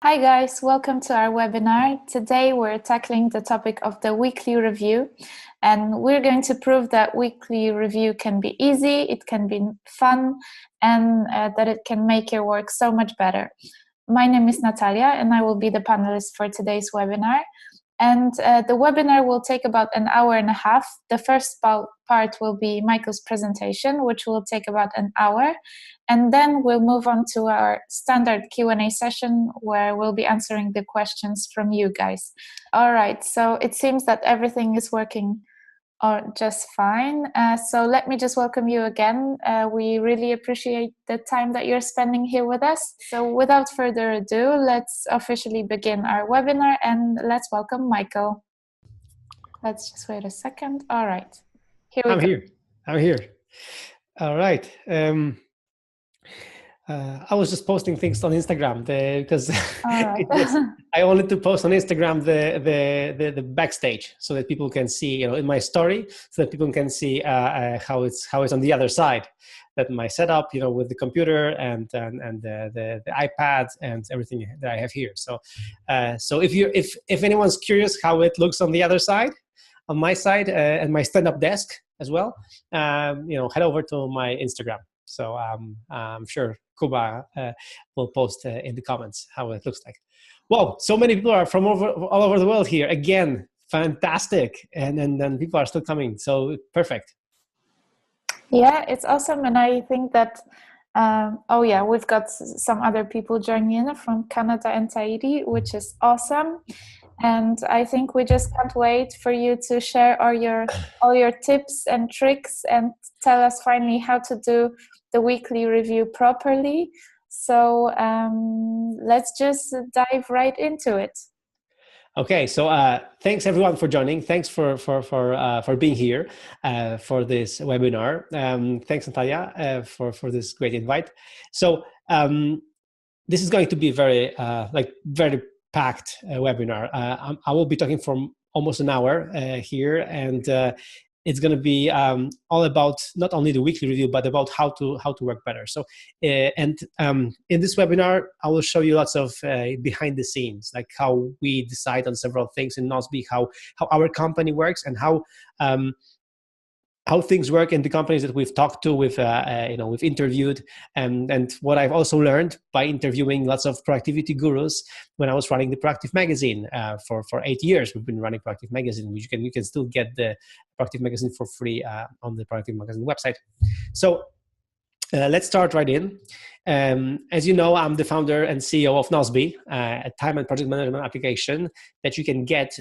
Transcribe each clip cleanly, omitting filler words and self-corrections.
Hi guys, welcome to our webinar. Today we're tackling the topic of the weekly review, and we're going to prove that weekly review can be easy, it can be fun, and that it can make your work so much better. My name is Natalia and I will be the panelist for today's webinar. And the webinar will take about an hour and a half. The first part will be Michael's presentation, which will take about an hour. And then we'll move on to our standard Q&A session where we'll be answering the questions from you guys. All right, so it seems that everything is working just fine. So let me just welcome you again. We really appreciate the time that you're spending here with us. So without further ado, let's officially begin our webinar and let's welcome Michael. Let's just wait a second. All right, here we go. I'm here. All right. I was just posting things on Instagram because I wanted to post on Instagram the backstage so that people can see, in my story, so that people can see how it's on the other side. That my setup, with the computer and the iPad and everything that I have here. So if anyone's curious how it looks on the other side, on my side and my stand-up desk as well, head over to my Instagram. So I'm sure Kuba will post in the comments how it looks like. Wow, so many people are from all over the world here. Again, fantastic. And then people are still coming. So perfect. Yeah, it's awesome. And I think that, we've got some other people joining in from Canada and Tahiti, which is awesome. And I think we just can't wait for you to share all your tips and tricks and tell us finally how to do the weekly review properly. So let's just dive right into it. Okay, so thanks everyone for joining. Thanks for being here for this webinar. Thanks Natalia for this great invite. So this is going to be very packed webinar. I will be talking for almost an hour here, and it's going to be all about not only the weekly review, but about how to work better. So, in this webinar, I will show you lots of behind the scenes, like how we decide on several things in Nozbe, how our company works, and how things work in the companies that we've talked to, we've interviewed, and what I've also learned by interviewing lots of productivity gurus when I was running the Proactive Magazine for 8 years. We've been running Proactive Magazine, which you can still get the Proactive Magazine for free on the Proactive Magazine website. So let's start right in. As you know, I'm the founder and CEO of Nozbe, a time and project management application that you can get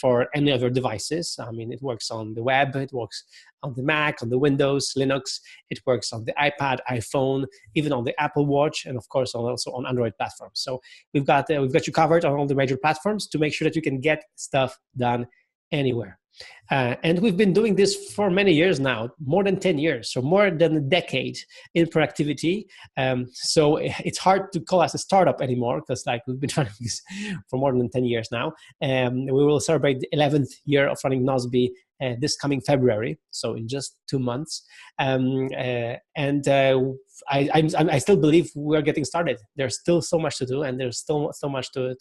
for any of your devices. I mean, it works on the web, it works on the Mac, on the Windows, Linux, it works on the iPad, iPhone, even on the Apple Watch, and of course also on Android platforms. So we've got you covered on all the major platforms to make sure that you can get stuff done anywhere. And we've been doing this for many years now, more than 10 years, so more than a decade in productivity. So it's hard to call us a startup anymore because we've been running this for more than 10 years now. We will celebrate the 11th year of running Nozbe this coming February, so in just 2 months. I still believe we're getting started. There's still so much to do, and there's still so much to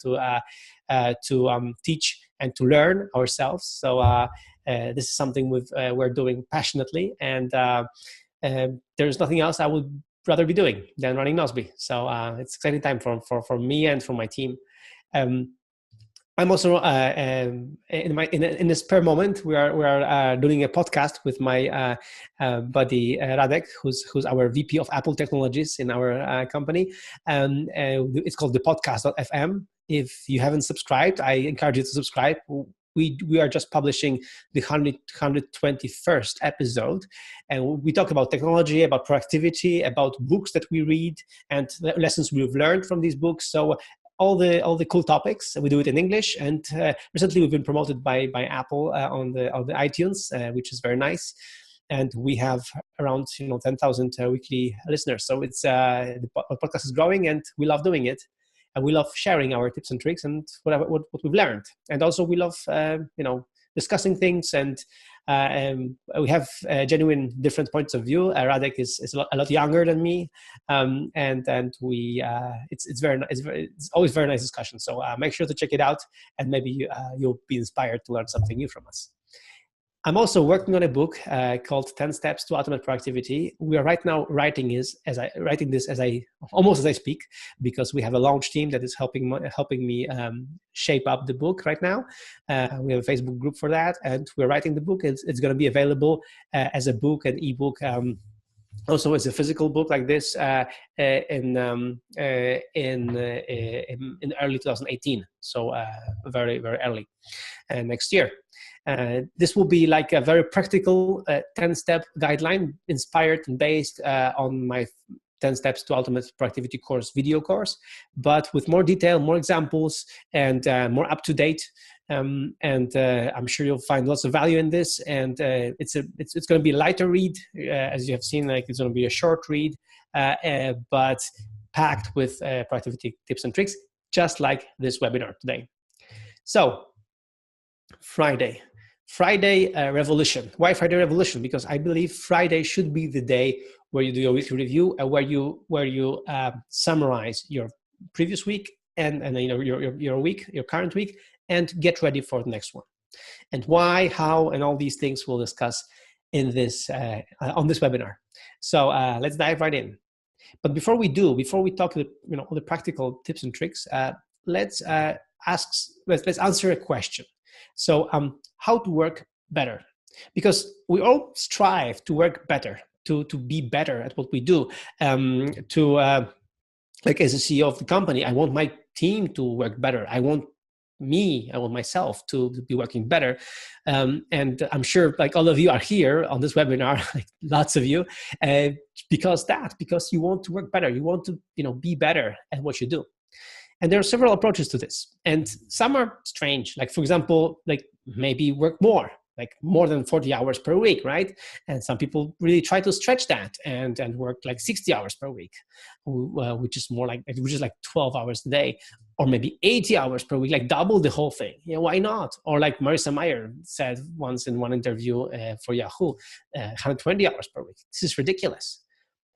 teach and to learn ourselves. So this is something we're doing passionately, and there's nothing else I would rather be doing than running Nozbe. So it's an exciting time for me and for my team. I'm also in a spare moment. We are doing a podcast with my buddy Radek, who's our VP of Apple Technologies in our company. It's called the podcast.fm. If you haven't subscribed, I encourage you to subscribe. We are just publishing the 121st episode, and we talk about technology, about productivity, about books that we read, and the lessons we've learned from these books. So all the cool topics. We do it in English, and recently we've been promoted by Apple on the iTunes, which is very nice. And we have around 10,000 weekly listeners. So it's the podcast is growing, and we love doing it. And we love sharing our tips and tricks and what we've learned. And also we love, discussing things and We have genuine different points of view. Radek is a lot younger than me, and we it's always very nice discussion. So make sure to check it out, and maybe you'll be inspired to learn something new from us. I'm also working on a book called 10 Steps to Ultimate Productivity. We are right now writing this as I speak, because we have a launch team that is helping me shape up the book right now. We have a Facebook group for that, and we're writing the book. It's going to be available as a book and ebook. Also, as a physical book like this in early 2018, so very early next year. This will be like a very practical 10-step guideline inspired and based on my 10 Steps to Ultimate Productivity course, video course, but with more detail, more examples, and more up to date. And I'm sure you'll find lots of value in this. And it's going to be a lighter read, as you have seen. Like, it's going to be a short read, but packed with productivity tips and tricks, just like this webinar today. So, Friday revolution. Why Friday revolution? Because I believe Friday should be the day where you do your weekly review, and where you summarize your previous week and your current week, and get ready for the next one. And why, how, and all these things we'll discuss in this on this webinar. So let's dive right in. But before we talk all the practical tips and tricks, let's answer a question. So how to work better? Because we all strive to work better, to be better at what we do. Like, as a CEO of the company, I want my team to work better. I want myself to be working better. And I'm sure, like, all of you are here on this webinar, like lots of you, because you want to work better. You want to, be better at what you do. And there are several approaches to this. And some are strange. Like, for example, like maybe work more than 40 hours per week, right? And some people really try to stretch that and work like 60 hours per week, which is 12 hours a day, or maybe 80 hours per week, like double the whole thing. Why not? Or like Marissa Mayer said once in one interview for Yahoo, 120 hours per week. This is ridiculous.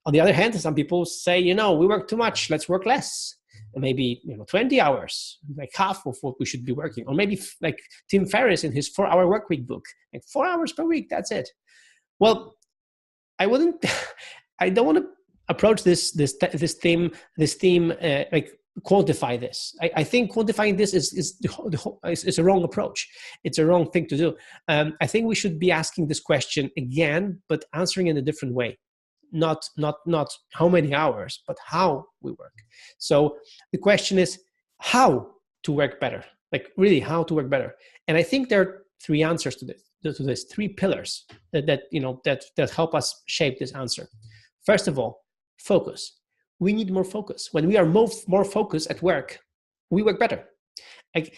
On the other hand, some people say, we work too much, let's work less. Maybe 20 hours, like half of what we should be working. Or maybe like Tim Ferriss in his 4-Hour Workweek book, like 4 hours per week, that's it. Well, I don't want to approach this theme like quantify this. I think quantifying this is a wrong approach. It's a wrong thing to do. I think we should be asking this question again, but answering in a different way. Not how many hours, but how we work. So the question is how to work better, like really how to work better. And I think there are 3 answers to this 3 pillars that help us shape this answer. First of all, focus. We need more focus. When we are more focused at work, we work better. Like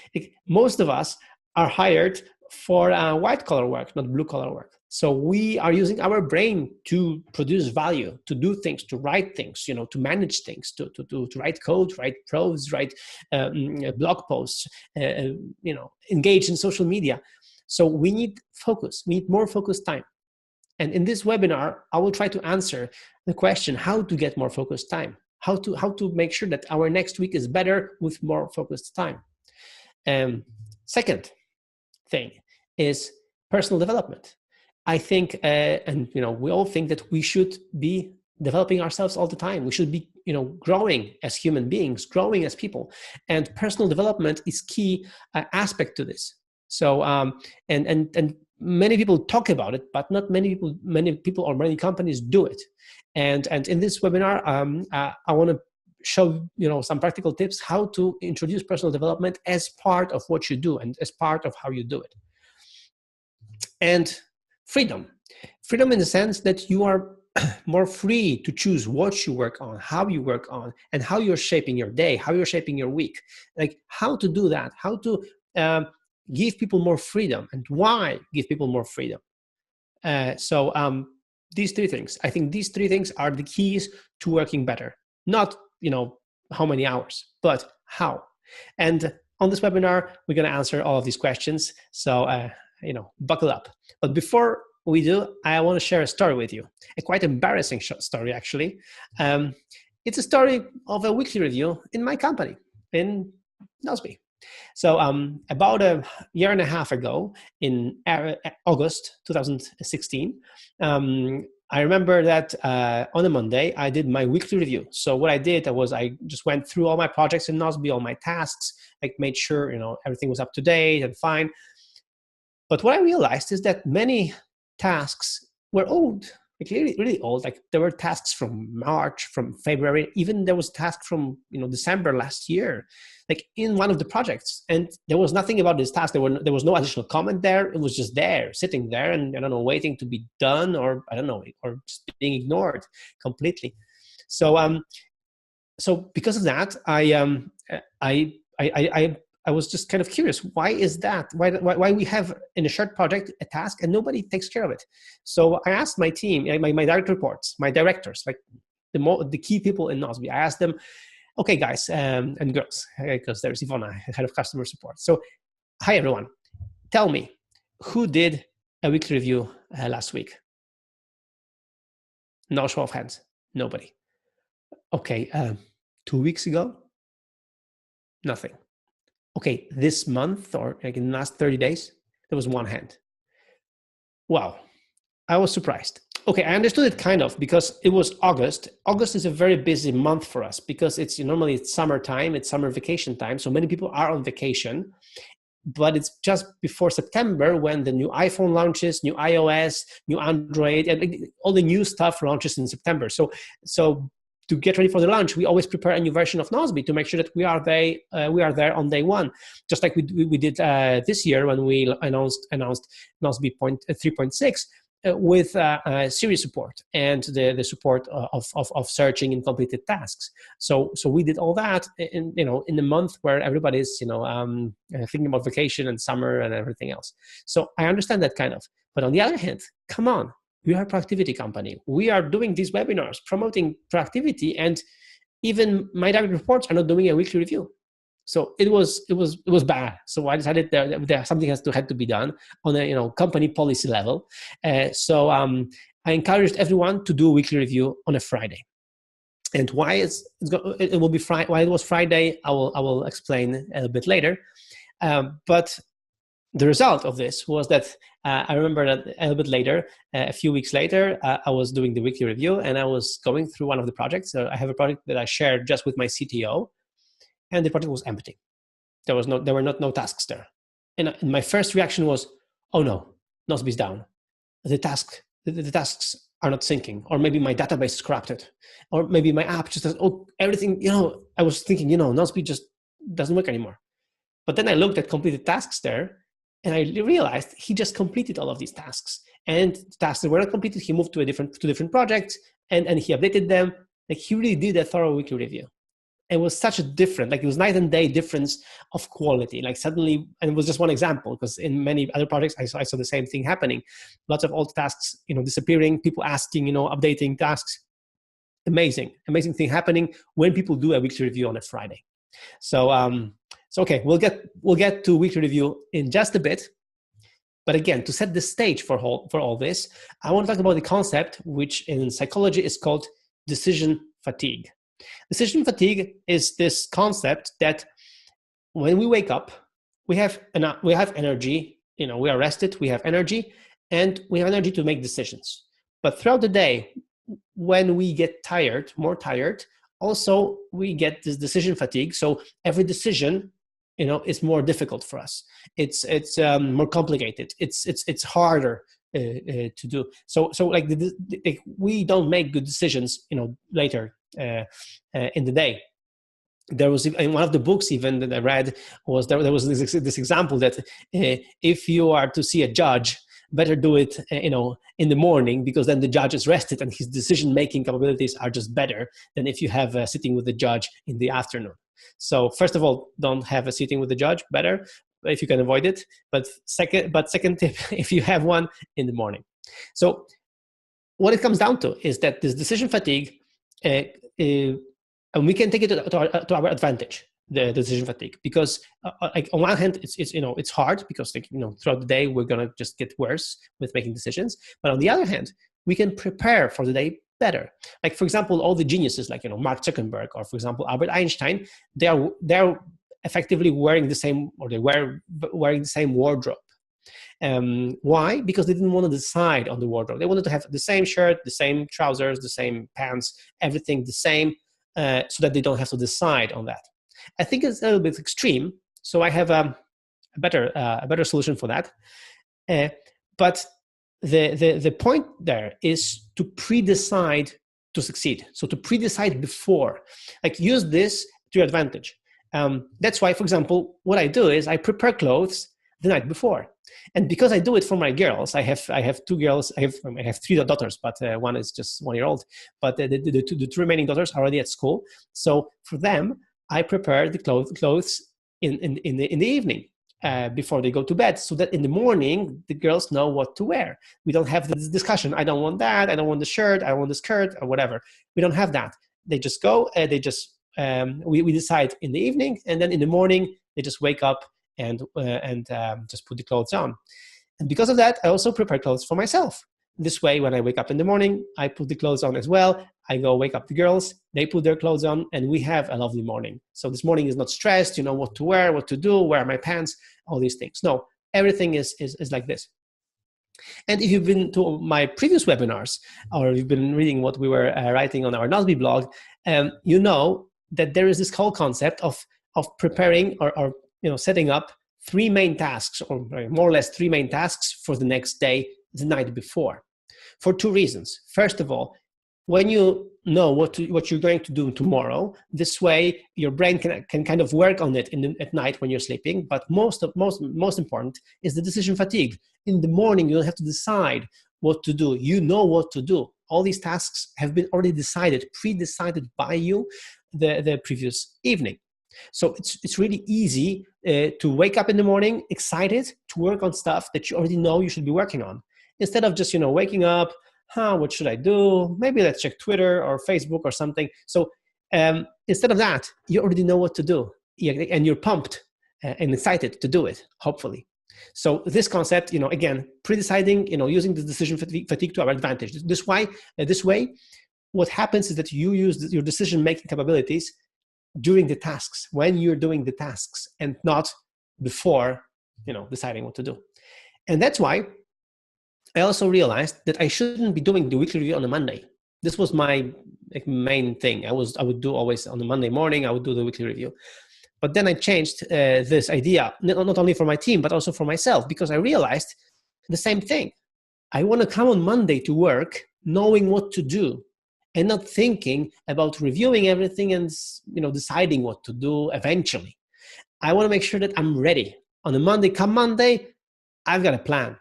most of us are hired for white collar work, not blue collar work. So we are using our brain to produce value, to do things, to write things, to manage things, to write code, write prose, write blog posts, engage in social media. So we need focus. We need more focused time. And in this webinar, I will try to answer the question, how to get more focused time, how to make sure that our next week is better with more focused time. Second thing is personal development. I think, we all think that we should be developing ourselves all the time. We should be, growing as human beings, growing as people, and personal development is key aspect to this. So, and many people talk about it, but not many people or many companies do it. And in this webinar, I want to show some practical tips how to introduce personal development as part of what you do and as part of how you do it. And freedom in the sense that you are more free to choose what you work on, how you work on, and how you're shaping your day, how you're shaping your week, like how to do that, how to give people more freedom, and why give people more freedom. So these 3 things, I think these 3 things are the keys to working better. Not how many hours, but how. And on this webinar, we're going to answer all of these questions. So buckle up. But before we do, I want to share a story with you, a quite embarrassing story, actually. It's a story of a weekly review in my company, in Nozbe. So about a year and a half ago, in August 2016, I remember that on a Monday, I did my weekly review. So what I did was I just went through all my projects in Nozbe, all my tasks, like made sure everything was up to date and fine. But what I realized is that many tasks were old, like really, really old. Like there were tasks from March, from February, even there was task from December last year, like in one of the projects, and there was nothing about this task. There was no additional comment there. It was just there, sitting there, and I don't know, waiting to be done, or I don't know, or just being ignored completely. So so because of that, I was just kind of curious. Why is that? Why we have in a shared project a task and nobody takes care of it? So I asked my team, my direct reports, my directors, like the key people in Nozbe. I asked them, okay, guys and girls, because there's Ivona, head of customer support. So, hi everyone, tell me, who did a weekly review last week? No show of hands, nobody. Okay, 2 weeks ago, nothing. Okay, this month or like in the last 30 days, there was one hand. Wow, I was surprised. Okay, I understood it kind of because it was August. August is a very busy month for us because it's normally it's summertime, it's summer vacation time. So many people are on vacation, but it's just before September when the new iPhone launches, new iOS, new Android, and all the new stuff launches in September. So to get ready for the launch, we always prepare a new version of Nozbe to make sure that we are there on day one, just like we did this year when we announced Nozbe 3.6 with Siri support and the support of searching in completed tasks. So we did all that in the month where everybody's thinking about vacation and summer and everything else. So I understand that kind of. But on the other hand, come on. We are a productivity company. We are doing these webinars promoting productivity, and even my direct reports are not doing a weekly review. So it was bad. So I decided there something had to be done on a company policy level. So I encouraged everyone to do a weekly review on a Friday. And why it will be Friday? Why it was Friday? I will explain a little bit later. But the result of this was that I remember that a little bit later, a few weeks later, I was doing the weekly review and I was going through one of the projects. So I have a project that I shared just with my CTO, and the project was empty. There were no tasks there. And my first reaction was, oh no, Nozbe is down. The tasks are not syncing, or maybe my database is corrupted, or maybe my app just does, everything, I was thinking, Nozbe just doesn't work anymore. But then I looked at completed tasks there, and I realized he just completed all of these tasks. And the tasks that were not completed, he moved to different projects, and he updated them. Like he really did a thorough weekly review. It was such a different, like it was night and day difference of quality. Like suddenly, and it was just one example, because in many other projects, I saw the same thing happening. Lots of old tasks, disappearing, people asking, updating tasks. Amazing thing happening when people do a weekly review on a Friday. So okay, we'll get to weekly review in just a bit. But again, to set the stage for all this, I want to talk about the concept which in psychology is called decision fatigue. Decision fatigue is this concept that when we wake up, we have energy, we are rested, we have energy, and we have energy to make decisions. But throughout the day, when we get tired, more tired, also we get this decision fatigue. So every decision, is more difficult for us. It's more complicated. It's harder to do. So like we don't make good decisions, later in the day. There was in one of the books even that I read there was this example that if you are to see a judge, better do it in the morning, because then the judge is rested and his decision making capabilities are just better than if you have a sitting with the judge in the afternoon. So first of all, don't have a sitting with the judge, better if you can avoid it. But second tip, if you have one, in the morning. So what it comes down to is that this decision fatigue, and we can take it to our advantage. the decision fatigue, because like on one hand it's hard because throughout the day we're gonna just get worse with making decisions, but on the other hand we can prepare for the day better. Like, for example, all the geniuses like Mark Zuckerberg or, for example, Albert Einstein, they're effectively wearing the same, or they were wearing the same wardrobe. Why? Because they didn't want to decide on the wardrobe. They wanted to have the same shirt, the same trousers, the same pants, everything the same, so that they don't have to decide on that. I think it's a little bit extreme, so I have a better solution for that. But the point there is to pre-decide to succeed. So to pre-decide before, like, use this to your advantage. That's why, for example, what I do is I prepare clothes the night before. And because I do it for my girls, I have two girls, I have three daughters, but one is just 1 year old. But the two remaining daughters are already at school. So for them, I prepare the clothes in the evening before they go to bed, so that in the morning the girls know what to wear. We don't have this discussion. I don't want that. I don't want the shirt. I want the skirt or whatever. We don't have that. They just go. We decide in the evening, and then in the morning they just wake up and just put the clothes on. And because of that, I also prepare clothes for myself. This way, when I wake up in the morning, I put the clothes on as well. I go wake up the girls, they put their clothes on, and we have a lovely morning. So this morning is not stressed, what to wear, what to do, where are my pants, all these things. No, everything is like this. And if you've been to my previous webinars, or you've been reading what we were writing on our Nozbe blog, you know that there is this whole concept of preparing or setting up three main tasks, or more or less three main tasks for the next day, the night before, for two reasons. First of all, when you know what you're going to do tomorrow, this way your brain can kind of work on it at night when you're sleeping. But most important is the decision fatigue. In the morning, you don't have to decide what to do. You know what to do. All these tasks have been already pre-decided by you the previous evening. So it's really easy to wake up in the morning excited to work on stuff that you already know you should be working on, instead of just waking up, what should I do? Maybe let's check Twitter or Facebook or something. So instead of that, you already know what to do, and you're pumped and excited to do it, hopefully. So this concept, again, pre-deciding, using the decision fatigue to our advantage. This way, what happens is that you use your decision-making capabilities during the tasks, when you're doing the tasks, and not before, deciding what to do. And that's why I also realized that I shouldn't be doing the weekly review on a Monday. This was my main thing. I would do always on a Monday morning, I would do the weekly review. But then I changed this idea, not only for my team, but also for myself, because I realized the same thing. I want to come on Monday to work knowing what to do, and not thinking about reviewing everything and deciding what to do eventually. I want to make sure that I'm ready. On a Monday, come Monday, I've got a plan.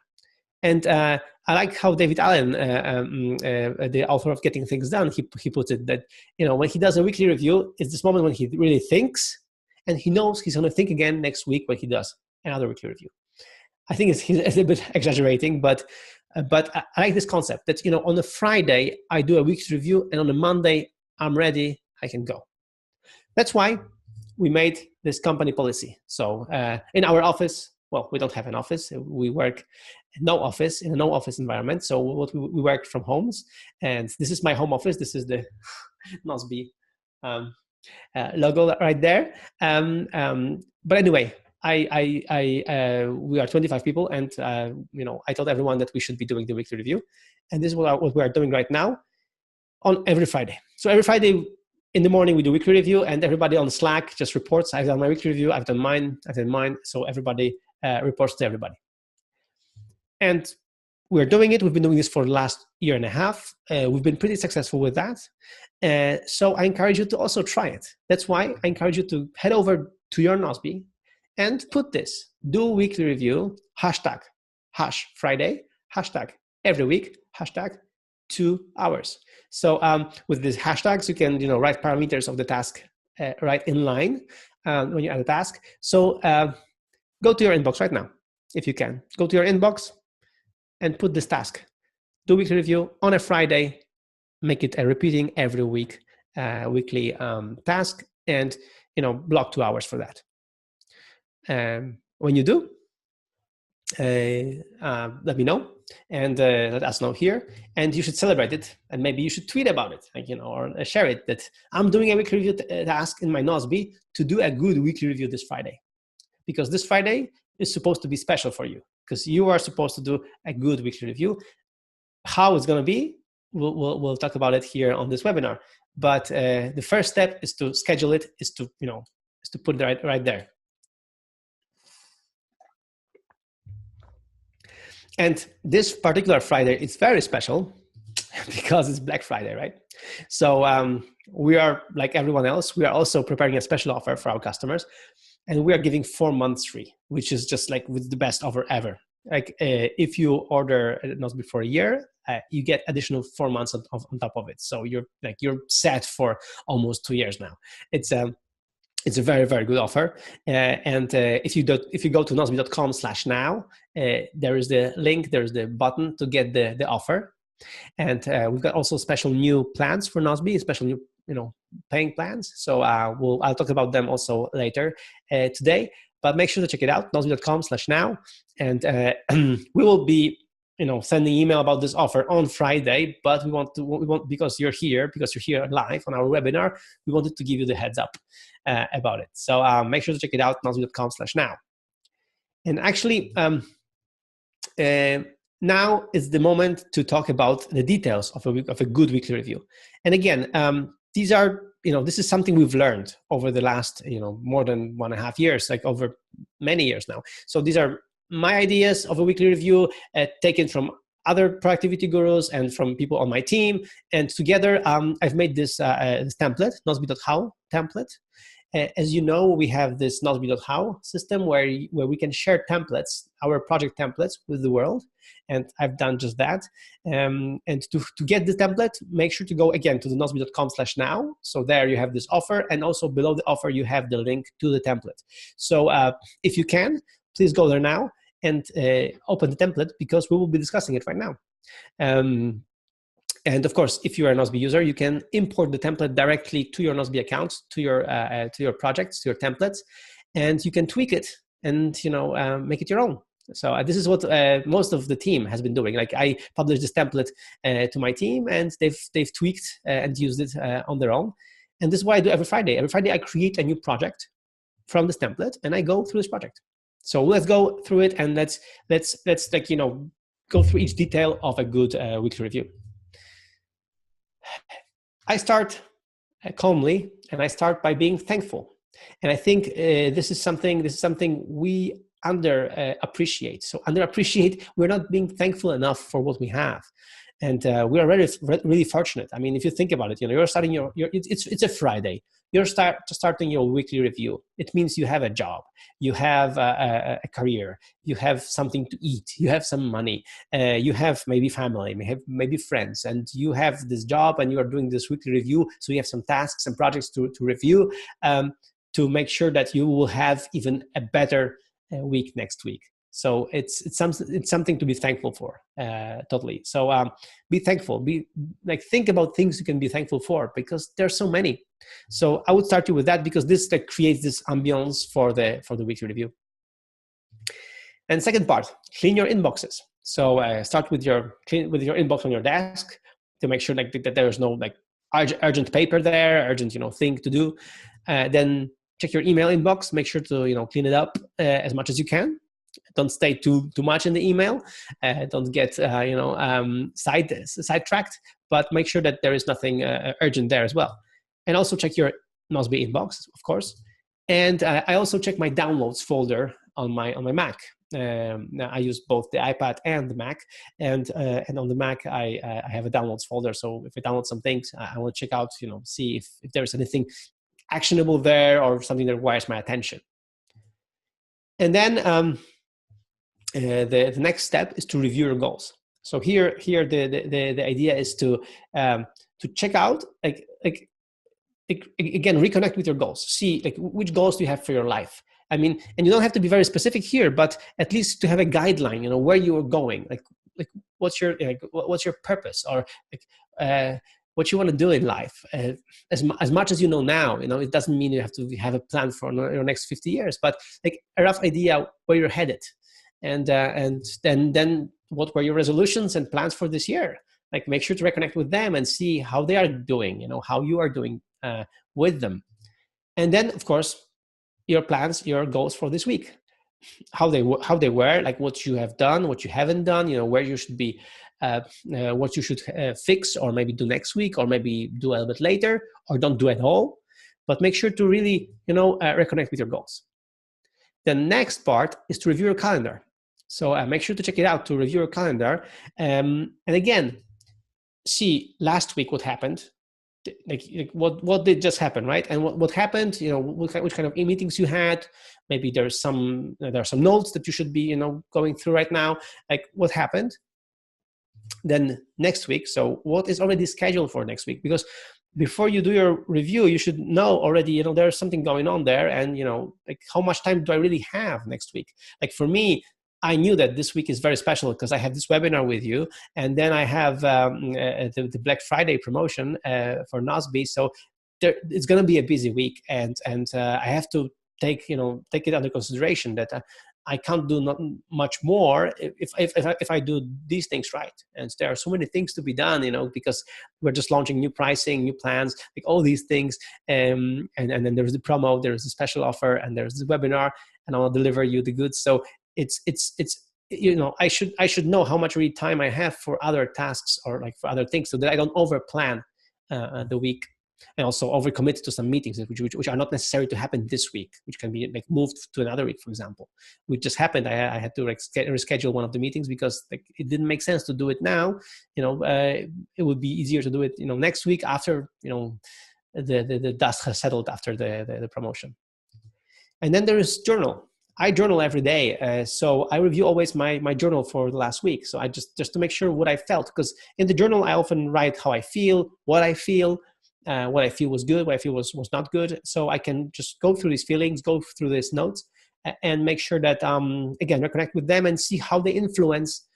And I like how David Allen, the author of Getting Things Done, he puts it that, when he does a weekly review, it's this moment when he really thinks, and he knows he's going to think again next week when he does another weekly review. I think he's a little bit exaggerating, but I like this concept that, on a Friday, I do a weekly review, and on a Monday, I'm ready, I can go. That's why we made this company policy. So in our office, well, we don't have an office. We work in a no office environment. So we work from homes, and this is my home office. This is the Nozbe logo right there. But anyway, we are 25 people, and I told everyone that we should be doing the weekly review, and this is what we are doing right now on every Friday. So every Friday in the morning we do weekly review, and everybody on Slack just reports, I've done my weekly review, I've done mine. So everybody reports to everybody, and we're doing it. We've been doing this for the last year and a half. We've been pretty successful with that. So I encourage you to also try it. That's why I encourage you to head over to your Nozbe and put this, do weekly review, #Friday, #every week, #2 hours. So with these hashtags, you can write parameters of the task right in line when you add a task. So go to your inbox right now, if you can. Go to your inbox and put this task. Do weekly review on a Friday, make it a repeating every week weekly task, and block 2 hours for that. When you do, let me know and let us know here, and you should celebrate it, and maybe you should tweet about it, or share it, that I'm doing a weekly review task in my Nozbe to do a good weekly review this Friday, because this Friday is supposed to be special for you, because you are supposed to do a good weekly review. How it's going to be, we'll talk about it here on this webinar, but the first step is to schedule it, is to put it right there. And this particular Friday, it's very special because it's Black Friday, right? So we are, like everyone else, we are also preparing a special offer for our customers, and we are giving 4 months free, which is just like with the best offer ever. Like if you order Nozbe for a year, you get additional 4 months on top of it. So you're set for almost 2 years now. It's a very, very good offer. And if you go to nozbe.com/now, there is the link, there's the button to get the offer. And we've got also special new plans for Nozbe, special new paying plans. So I'll talk about them also later today. But make sure to check it out, nozbe.com/now. And we will be sending email about this offer on Friday, but we want because you're here live on our webinar, we wanted to give you the heads up about it. So make sure to check it out, nozbe.com/now. And actually, now is the moment to talk about the details of a good weekly review. And again, these are, this is something we've learned over the last, more than 1.5 years, like over many years now. So these are my ideas of a weekly review, taken from other productivity gurus and from people on my team. And together, I've made this template, nozbe.how template. As you know, we have this nozbe.how system where we can share templates, our project templates, with the world. And I've done just that. And to get the template, make sure to go again to the nozbe.com/now. So there you have this offer, and also below the offer you have the link to the template. So if you can, please go there now and open the template, because we will be discussing it right now. And of course, if you are a Nozbe user, you can import the template directly to your Nozbe account, to your projects, to your templates, and you can tweak it and make it your own. So this is what most of the team has been doing. Like, I published this template to my team, and they've tweaked and used it on their own. And this is what I do every Friday. Every Friday, I create a new project from this template, and I go through this project. So let's go through it, and let's go through each detail of a good weekly review. I start calmly, and I start by being thankful. And I think this is something we underappreciate. So underappreciate, we're not being thankful enough for what we have. And we are really fortunate. I mean, if you think about it, you're starting it's a Friday. You're starting your weekly review. It means you have a job, you have a career, you have something to eat, you have some money, you have maybe family, maybe friends, and you have this job, and you are doing this weekly review. So you have some tasks and projects to review to make sure that you will have even a better week next week. So it's something to be thankful for, totally. So be thankful. Think about things you can be thankful for, because there's so many. So I would start you with that, because this creates this ambience for the weekly review. And second part, clean your inboxes. So start with your inbox on your desk to make sure that there is no urgent paper there, urgent thing to do. Then check your email inbox. Make sure to clean it up as much as you can. Don't stay too much in the email. Don't get sidetracked. But make sure that there is nothing urgent there as well. And also check your Nozbe inbox, of course. And I also check my downloads folder on my Mac. Now I use both the iPad and the Mac, and on the Mac I have a downloads folder. So if I download some things, I will check out, see if there's anything actionable there or something that requires my attention. And then the next step is to review your goals. So here the idea is to check out again, reconnect with your goals. See which goals do you have for your life. I mean, and you don't have to be very specific here, but at least to have a guideline, where you are going, like what's your purpose, or what you want to do in life. As much as you know now, it doesn't mean you have to have a plan for your next 50 years, but like a rough idea where you're headed. And then what were your resolutions and plans for this year? Like, make sure to reconnect with them and see how they are doing, how you are doing with them. And then, of course, your plans, your goals for this week, how they were, like what you have done, what you haven't done, where you should be, what you should fix, or maybe do next week, or maybe do a little bit later, or don't do at all. But make sure to really, reconnect with your goals. The next part is to review your calendar. So make sure to check it out, to review your calendar. And again, see last week what happened, like what did just happen, right? And what happened, which kind of meetings you had. Maybe there are some notes that you should be, going through right now, like what happened. Then next week, so what is already scheduled for next week? Because before you do your review, you should know already, there's something going on there, and like how much time do I really have next week? Like for me, I knew that this week is very special because I have this webinar with you, and then I have the Black Friday promotion for Nozbe. So it's going to be a busy week, and I have to take it under consideration that I can't do not much more if I do these things right. And there are so many things to be done, because we're just launching new pricing, new plans, like all these things. And then there's the promo, there's the special offer, and there's the webinar, and I will deliver you the goods. So it's I should know how much really time I have for other tasks or like for other things, so that I don't over plan the week, and also overcommit to some meetings which are not necessary to happen this week, which can be like moved to another week. For example, which just happened, I had to reschedule one of the meetings because like it didn't make sense to do it now. It would be easier to do it next week after the dust has settled after the promotion. And then there is journal. I journal every day, so I review always my journal for the last week. So I just to make sure what I felt, because in the journal I often write how I feel, what I feel was good, what I feel was not good. So I can just go through these feelings, go through these notes, and make sure that again reconnect with them and see how they influence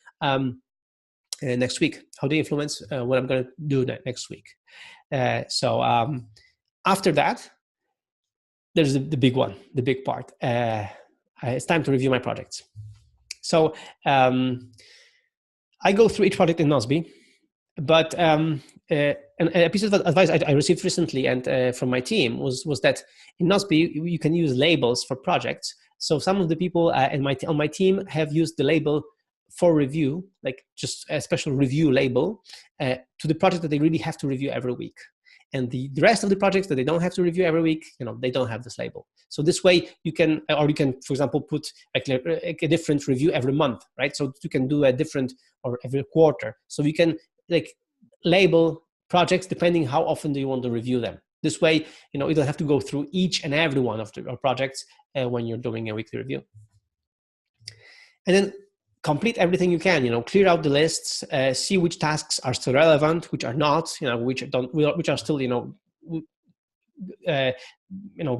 next week, how they influence what I'm going to do next week. So after that, there's the big one, the big part. It's time to review my projects. So I go through each project in Nozbe, but a piece of advice I received recently and from my team was that in Nozbe you can use labels for projects. So some of the people on my team have used the label for review, like just a special review label to the project that they really have to review every week. And the rest of the projects that they don't have to review every week, they don't have this label. So this way you can, for example, put a different review every month, right? So you can do a different, or every quarter. So you can like label projects depending how often do you want to review them. This way, you don't have to go through each and every one of your projects when you're doing a weekly review. And then complete everything you can, clear out the lists, see which tasks are still relevant, which are not, which are still,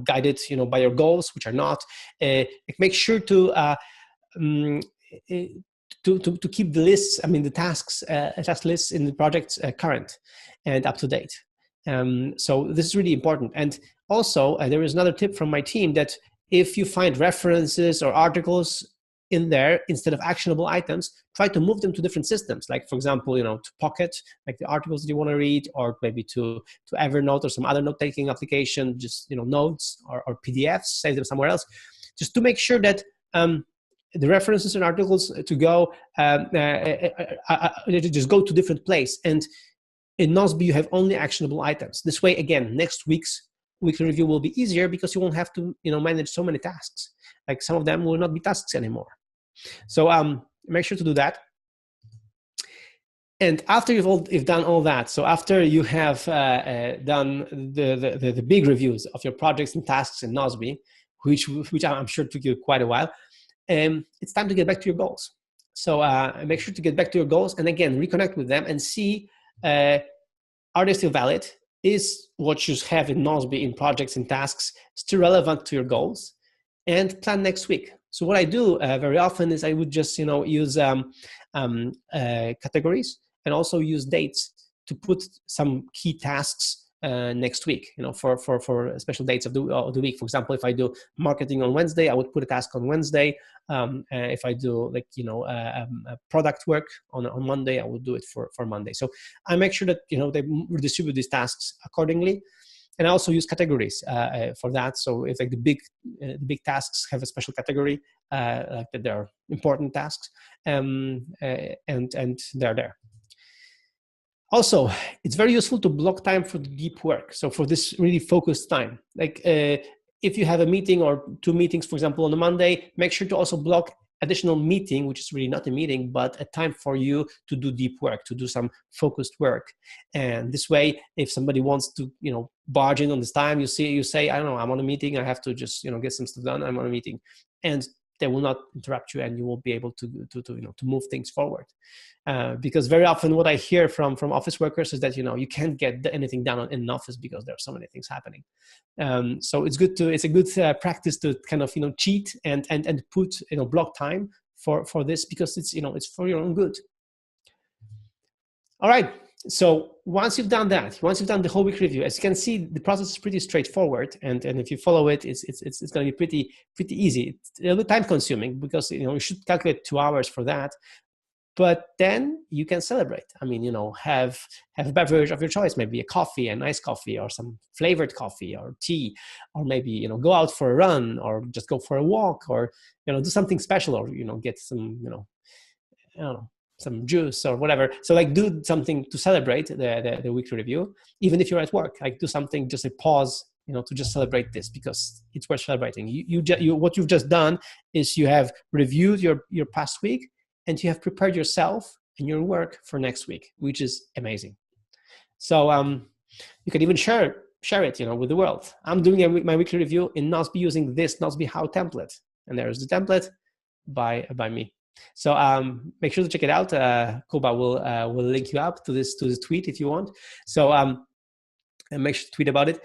guided, by your goals, which are not. Make sure to keep the lists, the tasks, task lists in the projects current and up to date. So this is really important. And also, there is another tip from my team that if you find references or articles in there instead of actionable items, try to move them to different systems. Like, for example, to Pocket, like the articles that you want to read, or maybe to Evernote or some other note-taking application, just, notes or PDFs, save them somewhere else, just to make sure that the references and articles to go, just go to different place. And in Nozbe, you have only actionable items. This way, again, next week's weekly review will be easier because you won't have to, manage so many tasks. Like some of them will not be tasks anymore. So make sure to do that. And after you've done all that, so after you have done the big reviews of your projects and tasks in Nozbe, which I'm sure took you quite a while, it's time to get back to your goals. So make sure to get back to your goals, and again, reconnect with them and see, are they still valid? Is what you have in Nozbe in projects and tasks still relevant to your goals? And plan next week. So what I do very often is I would just use categories and also use dates to put some key tasks next week, for special dates of the week. For example, if I do marketing on Wednesday, I would put a task on Wednesday. If I do product work on Monday, I will do it for Monday. So I make sure that they redistribute these tasks accordingly. And I also use categories for that. So if like the big tasks have a special category, like that they're important tasks, and they're there. Also, it's very useful to block time for the deep work. So for this really focused time, like if you have a meeting or 2 meetings, for example, on a Monday, make sure to also block additional meeting, which is really not a meeting, but a time for you to do deep work, to do some focused work. And this way, if somebody wants to, barge in on this time, you say, I don't know, I'm on a meeting, I have to just, get some stuff done, I'm on a meeting. And they will not interrupt you, and you will be able to move things forward. Because very often what I hear from office workers is that, you can't get anything done in an office because there are so many things happening. So it's a good practice to kind of, cheat and put, block time for this, because it's for your own good. All right. So once you've done that, once you've done the whole week review, as you can see, the process is pretty straightforward. And if you follow it, it's going to be pretty easy. It's a little bit time consuming because, you should calculate 2 hours for that. But then you can celebrate. I mean, have a beverage of your choice, maybe a coffee, a nice coffee, or some flavored coffee or tea, or maybe, go out for a run, or just go for a walk, or, do something special, or, get some, I don't know, some juice or whatever. So like do something to celebrate the weekly review, even if you're at work, like do something, just a pause, to just celebrate this, because it's worth celebrating. What you've just done is you have reviewed your past week, and you have prepared yourself and your work for next week, which is amazing. So you can even share it, with the world. I'm doing my weekly review in Nozbe using this Nozbe How template, and there's the template by me. So make sure to check it out. Kuba will link you up to this tweet if you want. So and make sure to tweet about it.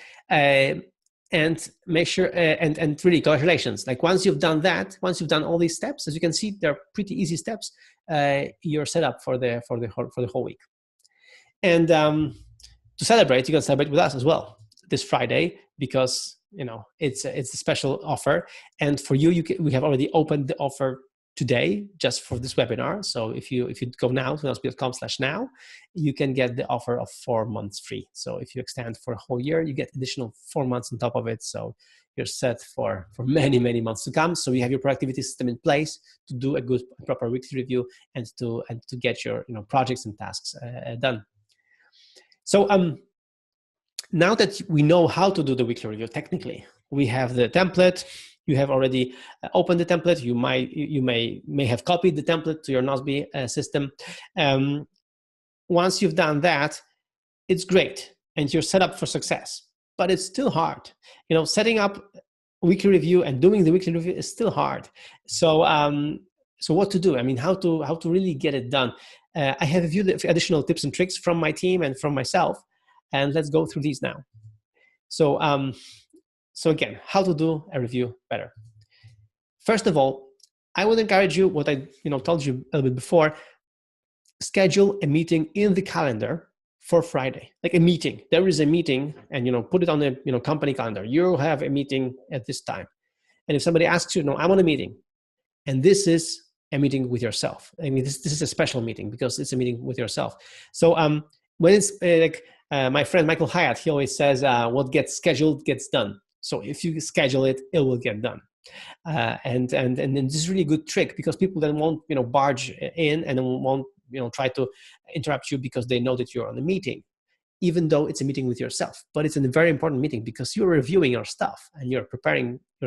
And make sure, and really, congratulations. Like once you've done that, once you've done all these steps, as you can see, they're pretty easy steps. You're set up for the whole week. And to celebrate, you can celebrate with us as well this Friday, because it's a special offer. And for you, we have already opened the offer today just for this webinar. So if you go now to nozbe.com/now, you can get the offer of 4 months free. So if you extend for a whole year, you get additional 4 months on top of it. So you're set for many, many months to come. So you have your productivity system in place to do a good, proper weekly review, and to get your projects and tasks done. So now that we know how to do the weekly review technically, we have the template. You have already opened the template. You may have copied the template to your Nozbe system. Once you've done that, it's great, and you're set up for success. But it's still hard. Setting up a weekly review and doing the weekly review is still hard. So so what to do? I mean, how to really get it done? I have a few additional tips and tricks from my team and from myself, and let's go through these now. So So again, how to do a review better. First of all, I would encourage you, what I told you a little bit before, schedule a meeting in the calendar for Friday, like a meeting. There is a meeting, and put it on the company calendar. You have a meeting at this time. And if somebody asks you, I'm on a meeting, and this is a meeting with yourself. I mean, this is a special meeting because it's a meeting with yourself. So when it's my friend Michael Hyatt, he always says, what gets scheduled gets done. So if you schedule it, it will get done. And this is really a good trick, because people then won't, barge in, and then won't, try to interrupt you because they know that you're on a meeting, even though it's a meeting with yourself. But it's a very important meeting because you're reviewing your stuff, and you're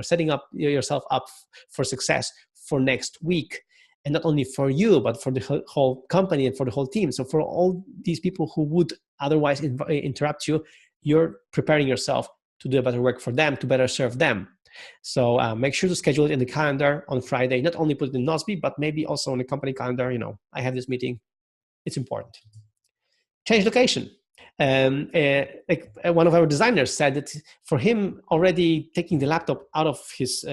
setting up yourself up for success for next week. And not only for you, but for the whole company and for the whole team. So for all these people who would otherwise interrupt you, you're preparing yourself to do a better work for them, to better serve them. So make sure to schedule it in the calendar on Friday. Not only put it in Nozbe, but maybe also on the company calendar. I have this meeting. It's important. Change location. One of our designers said that for him, already taking the laptop out of his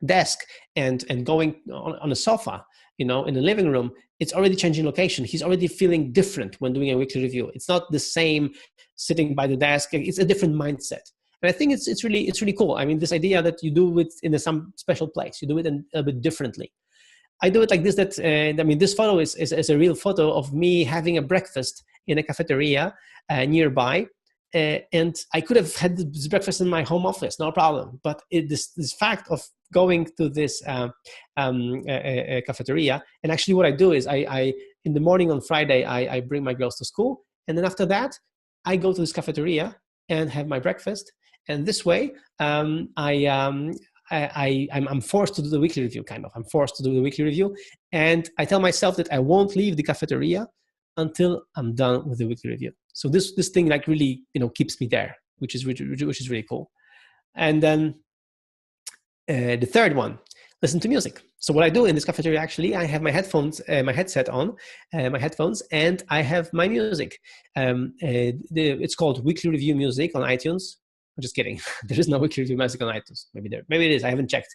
desk and going on a sofa, in the living room, it's already changing location. He's already feeling different when doing a weekly review. It's not the same sitting by the desk. It's a different mindset. And I think it's really cool. I mean, this idea that you do it in some special place, you do it a bit differently. I do it like this, this photo is a real photo of me having a breakfast in a cafeteria nearby. And I could have had this breakfast in my home office, no problem. But this fact of going to this cafeteria, and actually what I do is I in the morning on Friday, I bring my girls to school. And then after that, I go to this cafeteria and have my breakfast. And this way, I'm forced to do the weekly review, kind of. I'm forced to do the weekly review. And I tell myself that I won't leave the cafeteria until I'm done with the weekly review. So this thing like really, keeps me there, which is really cool. And then the third one, listen to music. So what I do in this cafeteria, actually, I have my headphones, my headset on, my headphones, and I have my music. It's called Weekly Review Music on iTunes. I'm just kidding. There is no weekly review music on iTunes. Maybe it is. I haven't checked.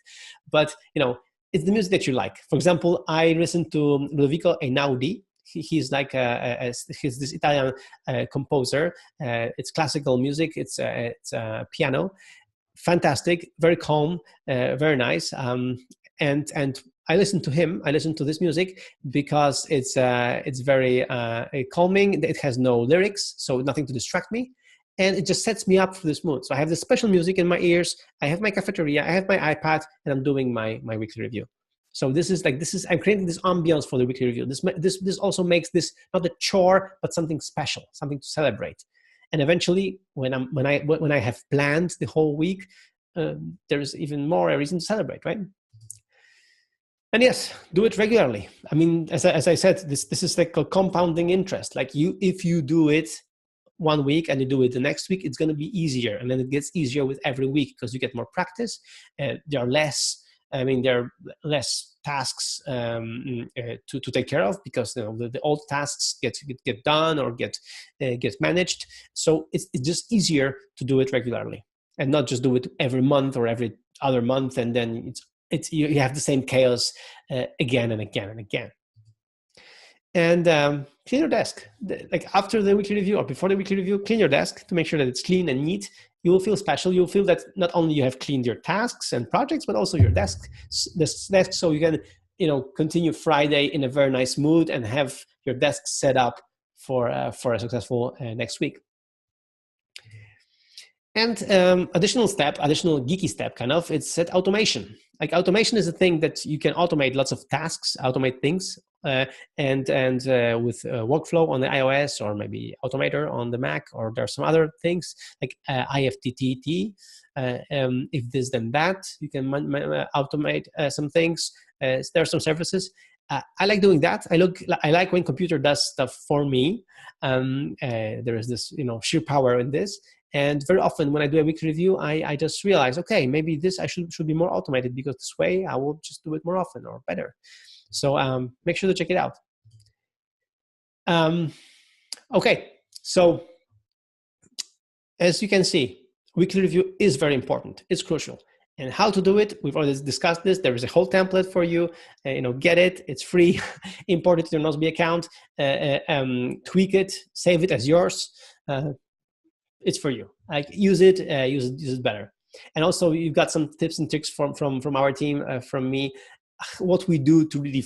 But, it's the music that you like. For example, I listen to Ludovico Einaudi. He's like he's this Italian composer. It's classical music. It's piano. Fantastic, very calm, very nice. And I listen to him. I listen to this music because it's very calming. It has no lyrics, so nothing to distract me. And it just sets me up for this mood. So I have this special music in my ears. I have my cafeteria. I have my iPad, and I'm doing my weekly review. So I'm creating this ambience for the weekly review. This also makes this not a chore, but something special, something to celebrate. And eventually, when I have planned the whole week, there's even more a reason to celebrate, right? And yes, do it regularly. I mean, as I said, this is like a compounding interest. Like if you do it one week and you do it the next week, it's going to be easier, and then it gets easier with every week because you get more practice. There are less tasks to take care of because the old tasks get done or get managed. So it's just easier to do it regularly and not just do it every month or every other month, and then you have the same chaos again and again and again. And clean your desk. Like after the weekly review or before the weekly review, clean your desk to make sure that it's clean and neat. You will feel special. You'll feel that not only you have cleaned your tasks and projects, but also your desk, so you can continue Friday in a very nice mood and have your desk set up for a successful next week. And additional geeky step, kind of, it's set automation. Like automation is a thing that you can automate lots of tasks, automate things, and with workflow on the iOS or maybe Automator on the Mac, or there are some other things like IFTTT. If this then that, you can automate some things. There are some services. I like doing that. I like when computer does stuff for me. There is this sheer power in this. And very often when I do a weekly review, I just realize, okay, maybe this I should be more automated, because this way I will just do it more often or better. So make sure to check it out. Okay, so as you can see, weekly review is very important. It's crucial. And how to do it, we've already discussed this. There is a whole template for you. Get it. It's free. Import it to your Nozbe account. Tweak it. Save it as yours. It's for you. Like use it better. And also, you've got some tips and tricks from our team, from me, what we do to really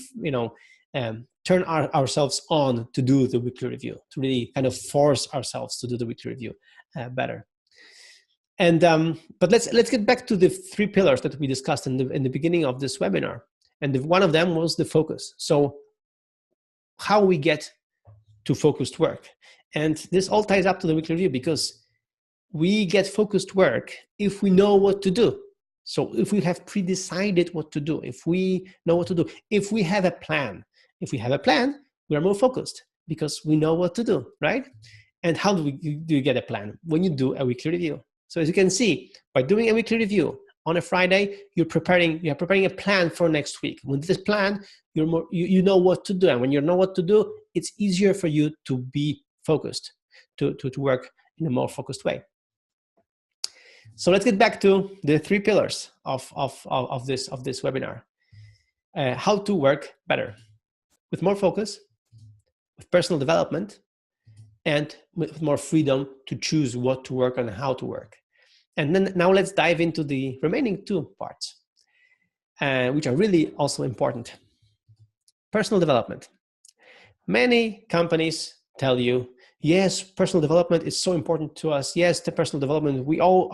turn ourselves on to do the weekly review, to really kind of force ourselves to do the weekly review better. And but let's get back to the 3 pillars that we discussed in the beginning of this webinar. And one of them was the focus. So how we get to focused work. And this all ties up to the weekly review, because we get focused work if we know what to do. So if we have pre-decided what to do, if we know what to do, if we have a plan, we are more focused because we know what to do, right? And how do you get a plan? When you do a weekly review. So as you can see, by doing a weekly review on a Friday, you're preparing a plan for next week. With this plan, you know what to do. And when you know what to do, it's easier for you to be focused, to work in a more focused way. So let's get back to the 3 pillars of this webinar. How to work better with more focus, with personal development, and with more freedom to choose what to work on and how to work. And then now let's dive into the remaining 2 parts, which are really also important. Personal development. Many companies tell you, yes, personal development is so important to us. Yes, the personal development, we all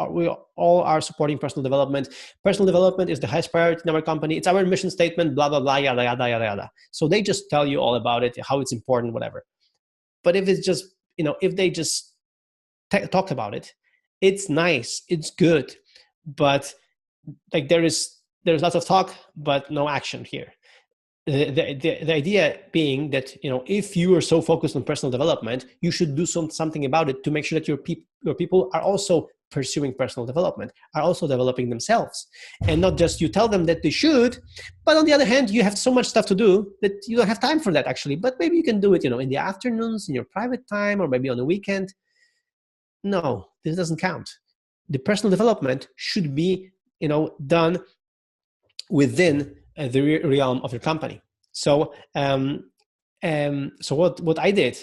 are supporting personal development. Personal development is the highest priority in our company. It's our mission statement, blah, blah, blah, yada, yada, yada, yada. So they just tell you all about it, how it's important, whatever. But if it's just, if they just talk about it, it's nice, it's good, but like there's lots of talk, but no action here. The idea being that if you are so focused on personal development, you should do something about it to make sure that your people are also pursuing personal development, are also developing themselves, and not just you tell them that they should, but on the other hand you have so much stuff to do that you don't have time for that actually. But maybe you can do it in the afternoons, in your private time, or maybe on the weekend. No, this doesn't count. The personal development should be done within the realm of your company. So so what I did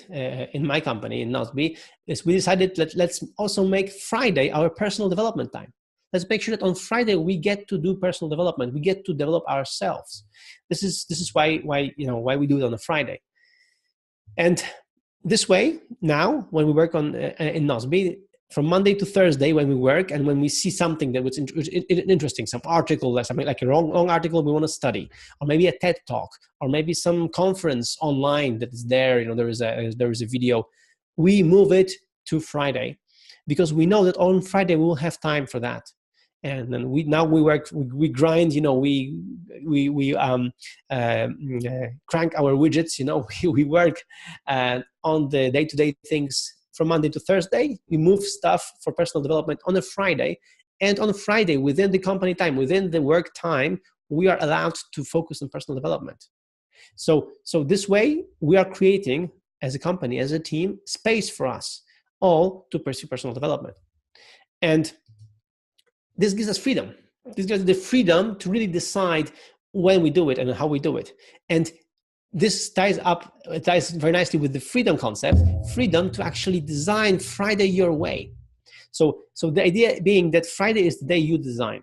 in my company in Nozbe is we decided let's also make Friday our personal development time. Let's make sure that on Friday we get to do personal development. We get to develop ourselves. This is why we do it on a Friday. And this way, now when we work on in Nozbe, from Monday to Thursday when we work, and when we see something that was interesting, some article, something like a long article we want to study, or maybe a TED talk, or maybe some conference online that is there, there is a video, we move it to Friday, because we know that on Friday we will have time for that. And then we work, we grind, we crank our widgets, we work on the day-to-day things. From Monday to Thursday, we move stuff for personal development on a Friday. And on a Friday, within the company time, within the work time, we are allowed to focus on personal development. So this way, we are creating, as a company, as a team, space for us all to pursue personal development. And this gives us freedom. This gives us the freedom to really decide when we do it and how we do it. And this ties very nicely with the freedom concept, freedom to actually design Friday your way. So the idea being that Friday is the day you design.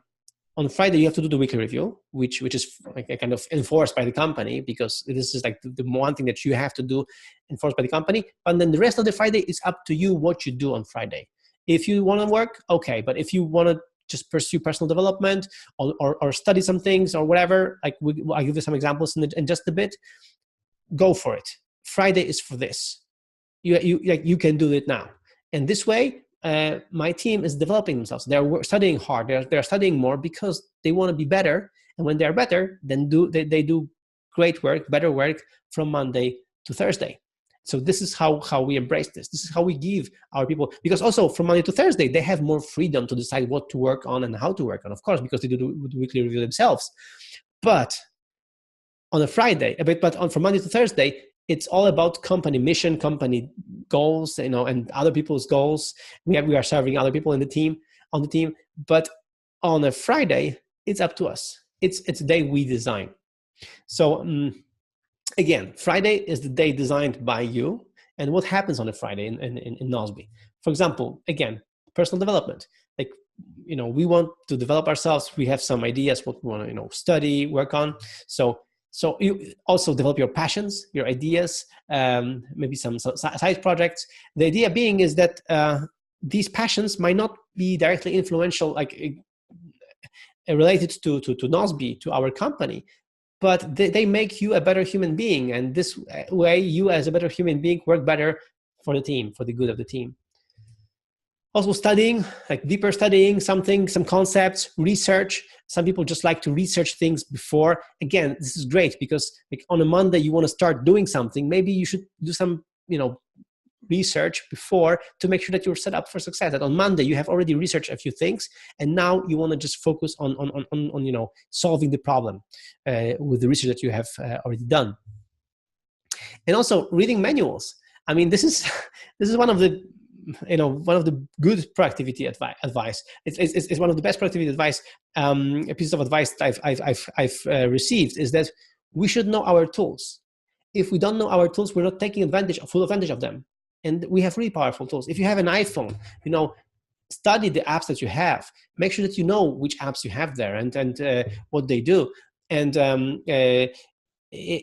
On Friday, you have to do the weekly review, which is like kind of enforced by the company, because this is like the one thing that you have to do, enforced by the company. And then the rest of the Friday is up to you what you do on Friday. If you want to work, okay. But if you want to just pursue personal development or study some things or whatever, like I'll give you some examples in just a bit, go for it. Friday is for this. You can do it now. And this way, my team is developing themselves. They're studying hard. They're studying more because they want to be better. And when they're better, then they do great work, better work from Monday to Thursday. So this is how we embrace this. This is how we give our people, because also from Monday to Thursday, they have more freedom to decide what to work on and how to work on, of course, because they do the weekly review themselves. But on a Friday, from Monday to Thursday, it's all about company mission, company goals, and other people's goals. We are serving other people on the team. But on a Friday, it's up to us. It's a day we design. So again, Friday is the day designed by you. And what happens on a Friday in Nozbe? For example, again, personal development. Like, we want to develop ourselves. We have some ideas what we want to study, work on. So you also develop your passions, your ideas, maybe some side projects. The idea being is that these passions might not be directly influential, like related to Nozbe, to our company, but they make you a better human being. And this way, you as a better human being work better for the team, for the good of the team. Also studying, like deeper studying some concepts, research. Some people just like to research things before. Again, this is great because like on a Monday you want to start doing something. Maybe you should do some, research before to make sure that you're set up for success. That on Monday you have already researched a few things, and now you want to just focus on solving the problem with the research that you have already done. And also reading manuals. I mean, this is one of the one of the good productivity advice. It's one of the best productivity advice pieces of advice that I've received is that we should know our tools. If we don't know our tools, we're not taking full advantage of them. And we have really powerful tools. If you have an iPhone, study the apps that you have. Make sure that you know which apps you have there and what they do. And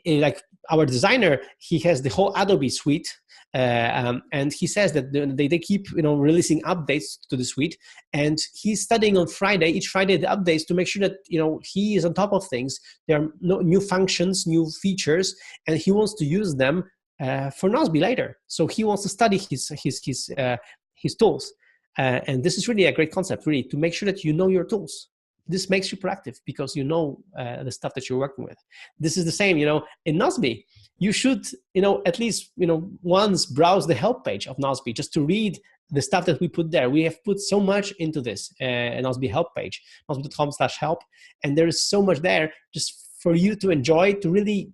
like our designer, he has the whole Adobe suite, and he says that they keep releasing updates to the suite, and he's studying on each Friday the updates to make sure that he is on top of things. There are new functions, new features, and he wants to use them for Nozbe later. So he wants to study his tools, and this is really a great concept, really, to make sure that you know your tools. This makes you proactive because you know the stuff that you're working with. This is the same, in Nozbe. You should, at least, once browse the help page of Nozbe just to read the stuff that we put there. We have put so much into this Nozbe help page, nozbe.com/help, and there is so much there just for you to enjoy, to really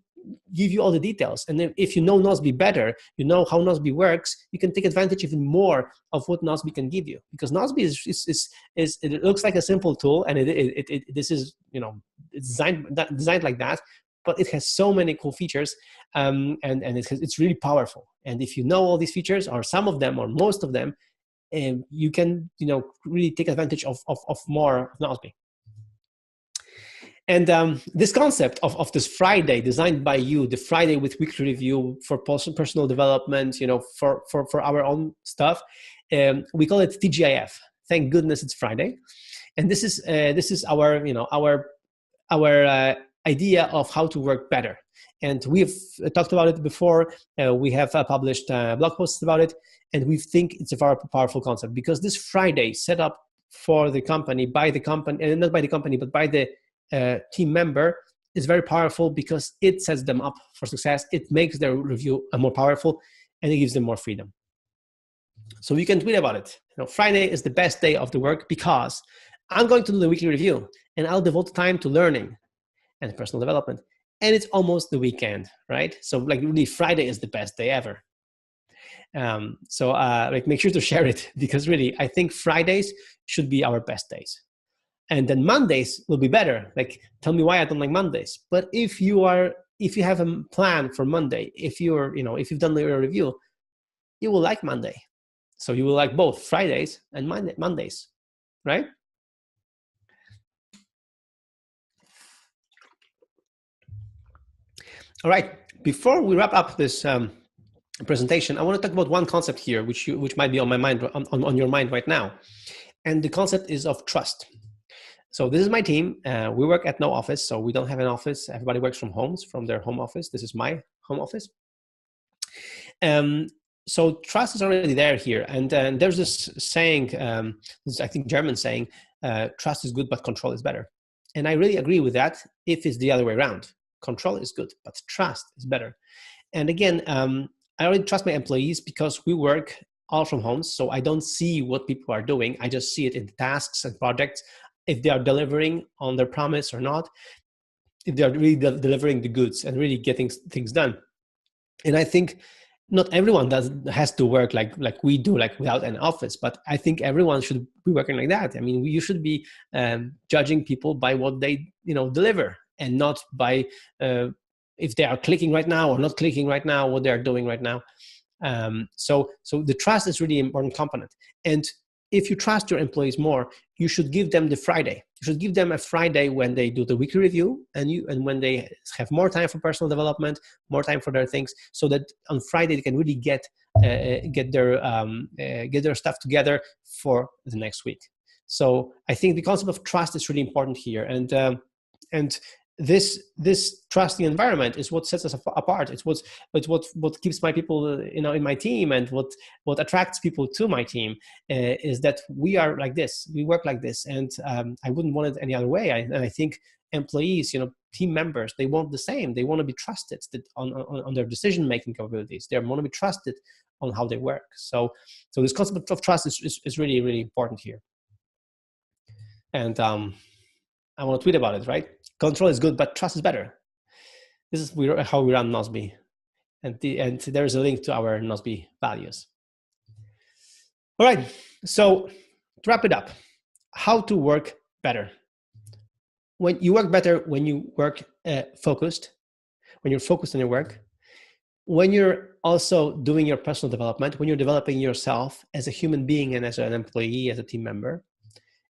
give you all the details. And then if you know Nozbe better, you know how Nozbe works, you can take advantage even more of what Nozbe can give you. Because Nozbe is it looks like a simple tool, and this is it's designed like that, but it has so many cool features, and it's really powerful. And if you know all these features, or some of them, or most of them, you can really take advantage of more of Nozbe. And this concept of this Friday designed by you, the Friday with weekly review for personal development, for our own stuff, we call it TGIF. Thank goodness it's Friday, and this is our our idea of how to work better. And we've talked about it before. We have published blog posts about it, and we think it's a very powerful concept because this Friday set up for the company, by the company, and not by the company, but by the team member, is very powerful because it sets them up for success. It makes their review more powerful, and it gives them more freedom. So you can tweet about it. Friday is the best day of the work because I'm going to do the weekly review, and I'll devote time to learning and personal development. And it's almost the weekend, right? So really, Friday is the best day ever. So make sure to share it, because really, I think Fridays should be our best days. And then Mondays will be better. Tell me why I don't like Mondays. But if you have a plan for Monday, if you've done your review, you will like Monday. So you will like both Fridays and Mondays, right? All right. Before we wrap up this presentation, I want to talk about one concept here, which might be on my mind, on your mind right now, and the concept is of trust. So this is my team. We work at no office, so we don't have an office. Everybody works from their home office. This is my home office. So trust is already there here. And there's this saying, I think German saying, trust is good, but control is better. And I really agree with that if it's the other way around. Control is good, but trust is better. And again, I already trust my employees because we work all from home. So I don't see what people are doing. I just see it in tasks and projects, if they are delivering on their promise or not, if they are really delivering the goods and really getting things done. And I think not everyone has to work like we do, without an office, but I think everyone should be working like that. I mean, you should be judging people by what they deliver, and not by if they are clicking right now or not clicking right now, what they are doing right now. So the trust is really an important component. And if you trust your employees more, you should give them the Friday. You should give them a Friday when they do the weekly review, and when they have more time for personal development, more time for their things, so that on Friday they can really get their stuff together for the next week. So I think the concept of trust is really important here, and this trusting environment is what sets us apart. It's what keeps my people in my team, and what attracts people to my team is that we are like this, we work like this, and I wouldn't want it any other way. And I think employees, team members, they want the same. They want to be trusted on their decision-making capabilities. They want to be trusted on how they work. So this concept of trust is really, really important here. And I want to tweet about it, right? Control is good, but trust is better. This is how we run Nozbe. And there's a link to our Nozbe values. All right. So to wrap it up, how to work better. When you work better, when you work focused, when you're focused on your work, when you're also doing your personal development, when you're developing yourself as a human being and as an employee, as a team member,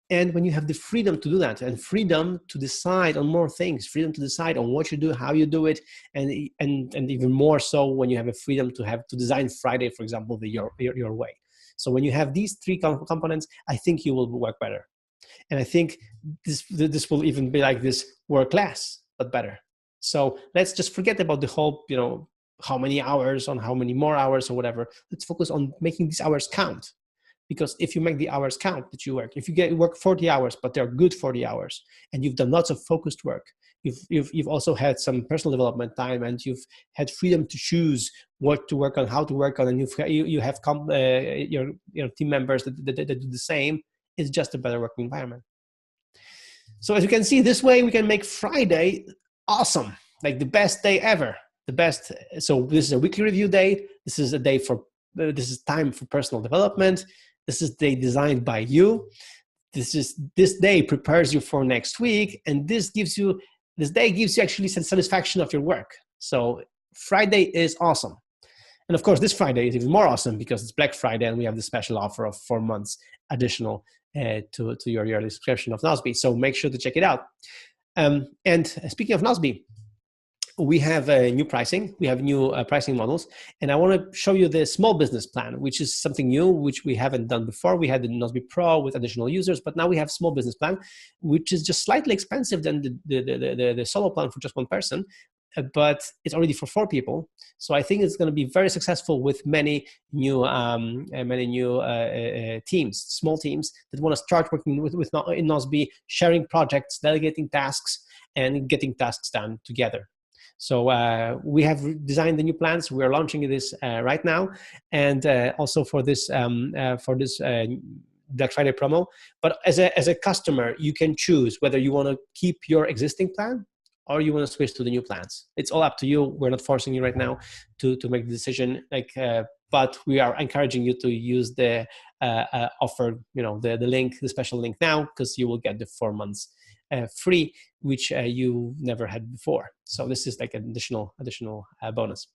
and when you have the freedom to do that and freedom to decide on more things, freedom to decide on what you do, how you do it, and even more so when you have a freedom to design Friday, for example, your way. So when you have these three components, I think you will work better. And I think this will even be like this work less, but better. So let's just forget about the whole, how many hours on how many more hours or whatever. Let's focus on making these hours count. Because if you make the hours count that you work, if you work 40 hours, but they're good 40 hours, and you've done lots of focused work, you've also had some personal development time, and you've had freedom to choose what to work on, how to work on, and you have your team members that do the same. It's just a better working environment. So as you can see, this way we can make Friday awesome, like the best day ever. The best. So this is a weekly review day. This is a day for. This is time for personal development. This is day designed by you. This day prepares you for next week, and this day gives you actually some satisfaction of your work. So Friday is awesome. And of course, this Friday is even more awesome because it's Black Friday and we have the special offer of 4 months additional to your yearly subscription of Nozbe. So make sure to check it out. And speaking of Nozbe, we have a new pricing. We have new pricing models. And I want to show you the small business plan, which is something new, which we haven't done before. We had the Nozbe Pro with additional users, but now we have small business plan, which is just slightly expensive than the solo plan for just one person. But it's already for 4 people. So I think it's going to be very successful with many new teams, small teams that want to start working in Nozbe, sharing projects, delegating tasks, and getting tasks done together. So we have designed the new plans. We are launching this right now, and also for this Black Friday promo. But as a customer, you can choose whether you want to keep your existing plan or you want to switch to the new plans. It's all up to you. We're not forcing you right now to make the decision. But we are encouraging you to use the offer, the link, the special link now, because you will get the 4 months free, which you never had before. So this is like an additional bonus.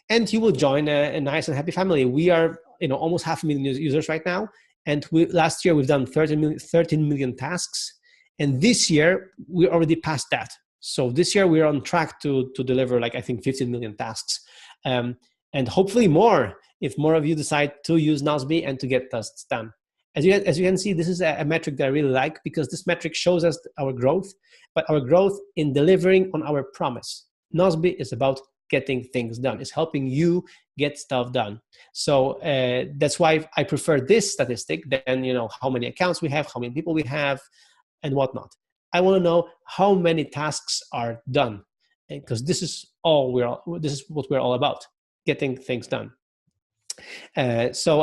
And you will join a nice and happy family. We are, almost 500,000 users right now. And last year we've done 13 million tasks. And this year we already passed that. So this year we're on track to deliver, I think, 15 million tasks. And hopefully more, if more of you decide to use Nozbe and to get tasks done. As you can see, this is a metric that I really like, because this metric shows us our growth, but our growth in delivering on our promise. Nozbe is about getting things done. It's helping you get stuff done. So that's why I prefer this statistic than how many accounts we have, how many people we have, and whatnot. I want to know how many tasks are done, because this is what we're all about: getting things done. So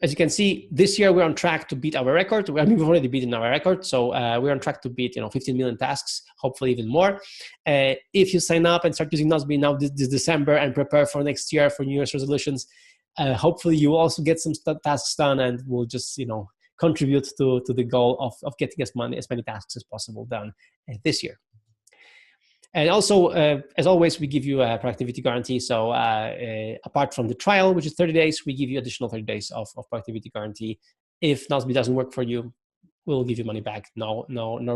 as you can see, this year we're on track to beat our record. We've already beaten our record, so we're on track to beat 15 million tasks, hopefully even more. If you sign up and start using Nozbe now this December and prepare for next year for New Year's resolutions, hopefully you will also get some tasks done, and we'll just contribute to the goal of getting as many tasks as possible done this year. And also, as always, we give you a productivity guarantee. So apart from the trial, which is 30 days, we give you additional 30 days of productivity guarantee. If Nozbe doesn't work for you, we'll give you money back. No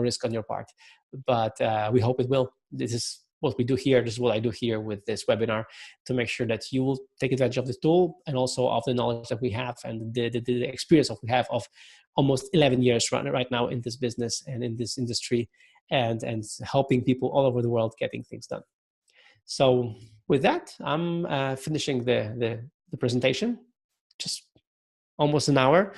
risk on your part. But we hope it will. This is what we do here. This is what I do here with this webinar, to make sure that you will take advantage of this tool, and also of the knowledge that we have and the experience that we have of almost 11 years right now in this business and in this industry, and helping people all over the world getting things done. So with that, I'm finishing the presentation, just almost an hour.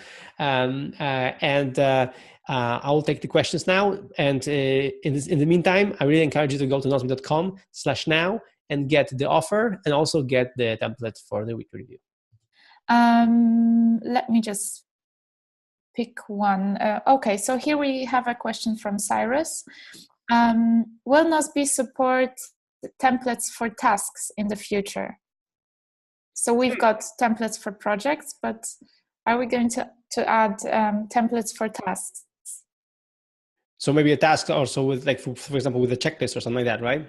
I will take the questions now. And in the meantime, I really encourage you to go to nozbe.com/now and get the offer, and also get the template for the weekly review. Let me just pick one. Okay, so here we have a question from Cyrus. Will Nozbe support templates for tasks in the future? So we've got templates for projects, but Are we going to add templates for tasks? So maybe a task also with, like, for example, with a checklist or something like that, right?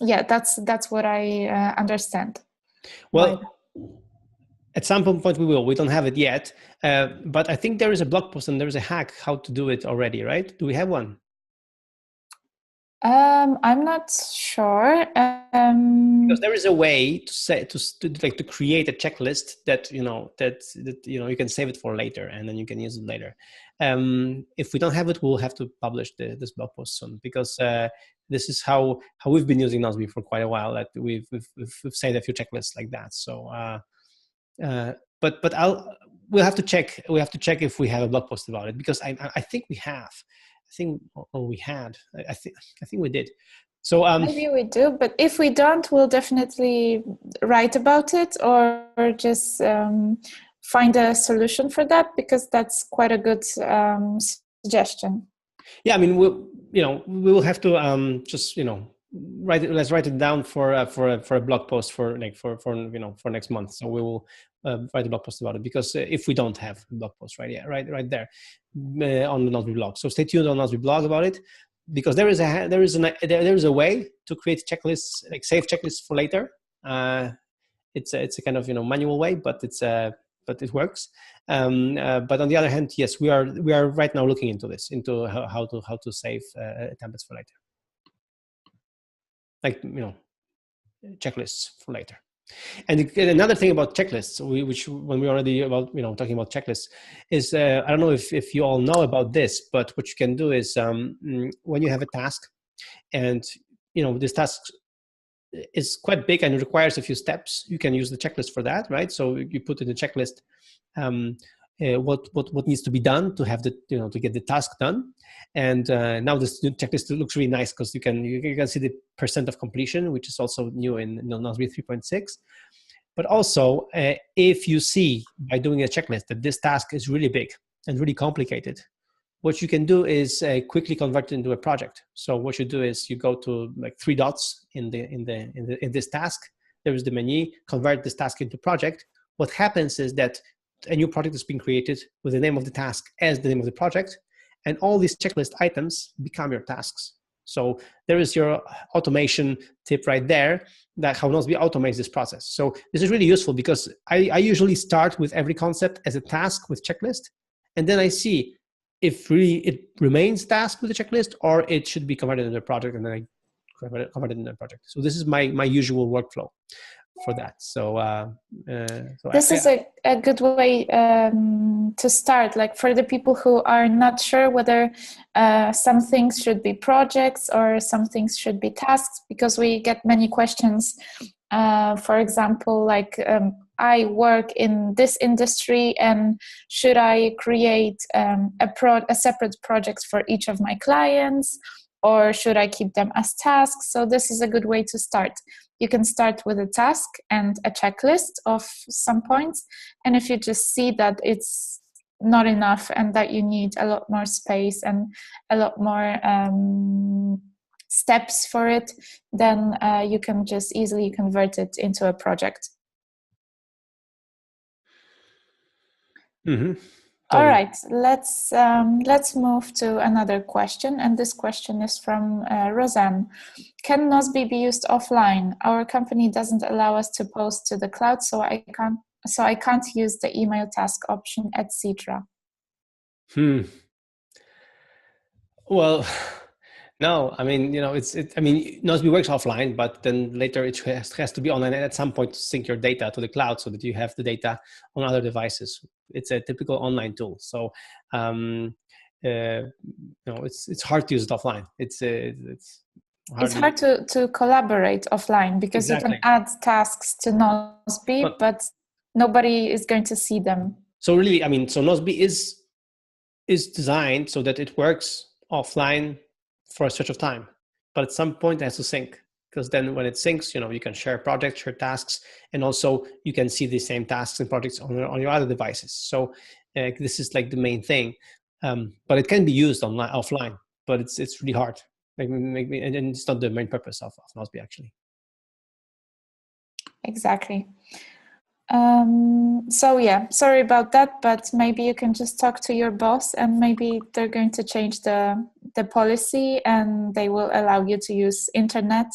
Yeah, that's what I understand. Well, at some point we will. We don't have it yet, but I think there is a blog post and there is a hack how to do it already, right? Do we have one? I'm not sure. Because there is a way to create a checklist that you can save it for later, and then you can use it later. If we don't have it, we'll have to publish this blog post soon, because this is how we've been using Nozbe for quite a while. That we've saved a few checklists like that. So, but we'll have to check. We have to check if we have a blog post about it, because I think we have. I think, or we had. I think we did. So maybe we do, but if we don't, we'll definitely write about it, or just find a solution for that, because that's quite a good suggestion. Yeah, I mean, we will have to just let's write it down for a blog post for next month. So we will write a blog post about it, because if we don't have a blog post right there on the Nozbe blog, so stay tuned on Nozbe blog about it, because there is a way to create checklists, like save checklists for later. It's a kind of manual way, but it works. But on the other hand, yes, we are right now looking into this, into how to save templates for later, like checklists for later. And another thing about checklists, which when we already about talking about checklists, is I don't know if you all know about this, but what you can do is when you have a task, and this task is quite big and it requires a few steps, you can use the checklist for that, right? So you put in the checklist what needs to be done to have to get the task done. And now this new checklist looks really nice, because you can see the percent of completion, which is also new in Nozbe 3.6. But also, if you see by doing a checklist that this task is really big and really complicated, what you can do is quickly convert it into a project. So what you do is you go to like 3 dots in this task. There is the menu, convert this task into project. What happens is that a new project is being created with the name of the task as the name of the project, and all these checklist items become your tasks. So there is your automation tip right there, that how Nozbe automates this process. So this is really useful, because I usually start with every concept as a task with checklist, and then I see if really it remains task with the checklist, or it should be converted into a project, and then I convert it into a project. So this is my usual workflow for that. So this is a good way to start, like for the people who are not sure whether some things should be projects or some things should be tasks, because we get many questions. For example, like I work in this industry, and should I create a separate project for each of my clients, or should I keep them as tasks? So this is a good way to start. You can start with a task and a checklist of some points, and if you just see that it's not enough and that you need a lot more space and a lot more steps for it, then you can just easily convert it into a project. Mm-hmm. Totally. All right, let's move to another question, and this question is from Roseanne. Can Nozbe be used offline? Our company doesn't allow us to post to the cloud, so I can't use the email task option, etc. Well, no, I mean, Nozbe works offline, but then later it has to be online at some point to sync your data to the cloud, so that you have the data on other devices. It's a typical online tool. So, it's hard to use it offline. It's hard to collaborate offline, because exactly. You can add tasks to Nozbe, but nobody is going to see them. So really, so Nozbe is designed so that it works offline for a stretch of time, but at some point it has to sync, because then when it syncs, you can share projects, share tasks, and also you can see the same tasks and projects on your other devices. So this is like the main thing, but it can be used offline, but it's really hard. And it's not the main purpose of Nozbe, actually. Exactly. So yeah, sorry about that, but maybe you can just talk to your boss, and maybe they're going to change the policy, and they will allow you to use internet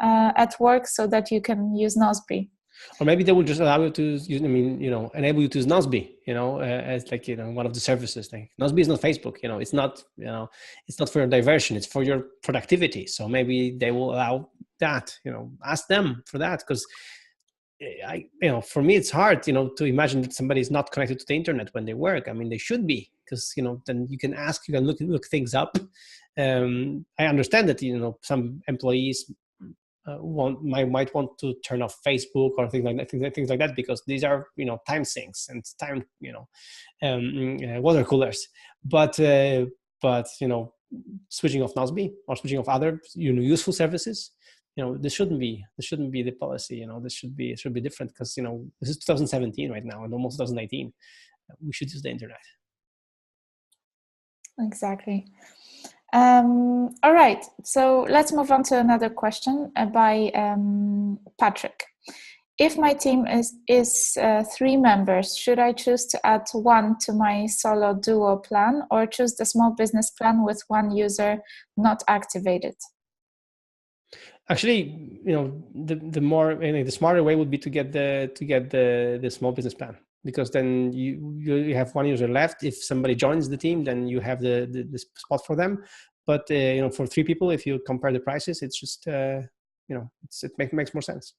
at work so that you can use Nozbe. Or maybe they will just allow you to use, enable you to use Nozbe, as like, one of the services. Like Nozbe is not Facebook, it's not, it's not for your diversion, it's for your productivity. So maybe they will allow that, ask them for that. Because for me, it's hard, to imagine that somebody is not connected to the internet when they work. I mean, they should be, because, then you can ask, you can look things up. I understand that, some employees might want to turn off Facebook or things like that, because these are, time sinks and time, water coolers. But switching off Nozbe or switching off other, useful services, this shouldn't be the policy. It should be different, because, this is 2017 right now and almost 2019. We should use the internet. Exactly. All right, so let's move on to another question by Patrick. If my team is 3 members, should I choose to add 1 to my solo duo plan, or choose the small business plan with 1 user not activated? Actually, the more, the smarter way would be to get the small business plan, because then you have 1 user left. If somebody joins the team, then you have the spot for them. But for 3 people, if you compare the prices, it's just it makes more sense.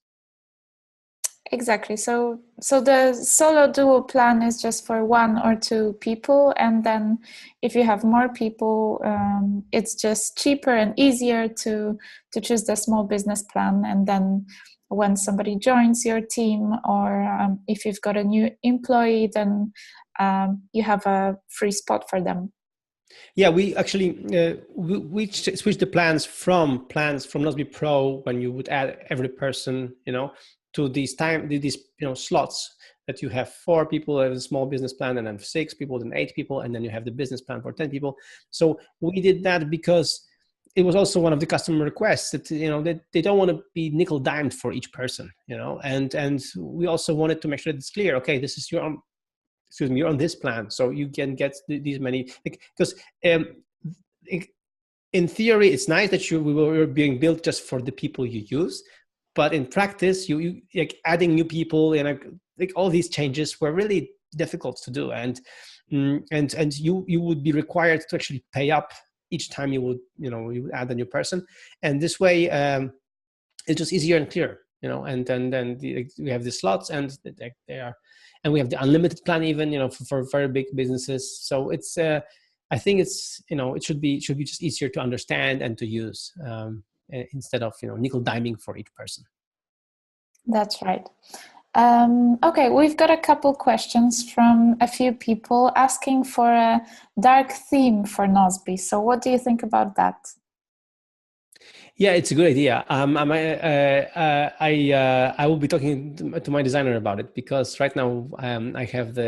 Exactly. So the solo duo plan is just for 1 or 2 people, and then if you have more people, it's just cheaper and easier to choose the small business plan. And then when somebody joins your team, or if you've got a new employee, then you have a free spot for them. Yeah, we actually we switched the plans from Nozbe Pro, when you would add every person, to these slots that you have 4 people as a small business plan, and then 6 people, then 8 people, and then you have the business plan for 10 people. So we did that because it was also one of the customer requests that, that they don't want to be nickel dimed for each person, and we also wanted to make sure that it's clear. Okay, this is you're on this plan, so you can get these many, because in theory, it's nice that we were being built just for the people you use, but in practice, you like adding new people, and like all these changes were really difficult to do, and you would be required to actually pay up each time you would add a new person, and this way it's just easier and clearer, and then we have the slots, and they are, and we have the unlimited plan even, for very big businesses. So it's I think it's, it should be just easier to understand and to use, instead of nickel diming for each person. That's right. Okay, we've got a couple questions from a few people asking for a dark theme for Nozbe. So what do you think about that? Yeah, it's a good idea. I will be talking to my designer about it, because right now I have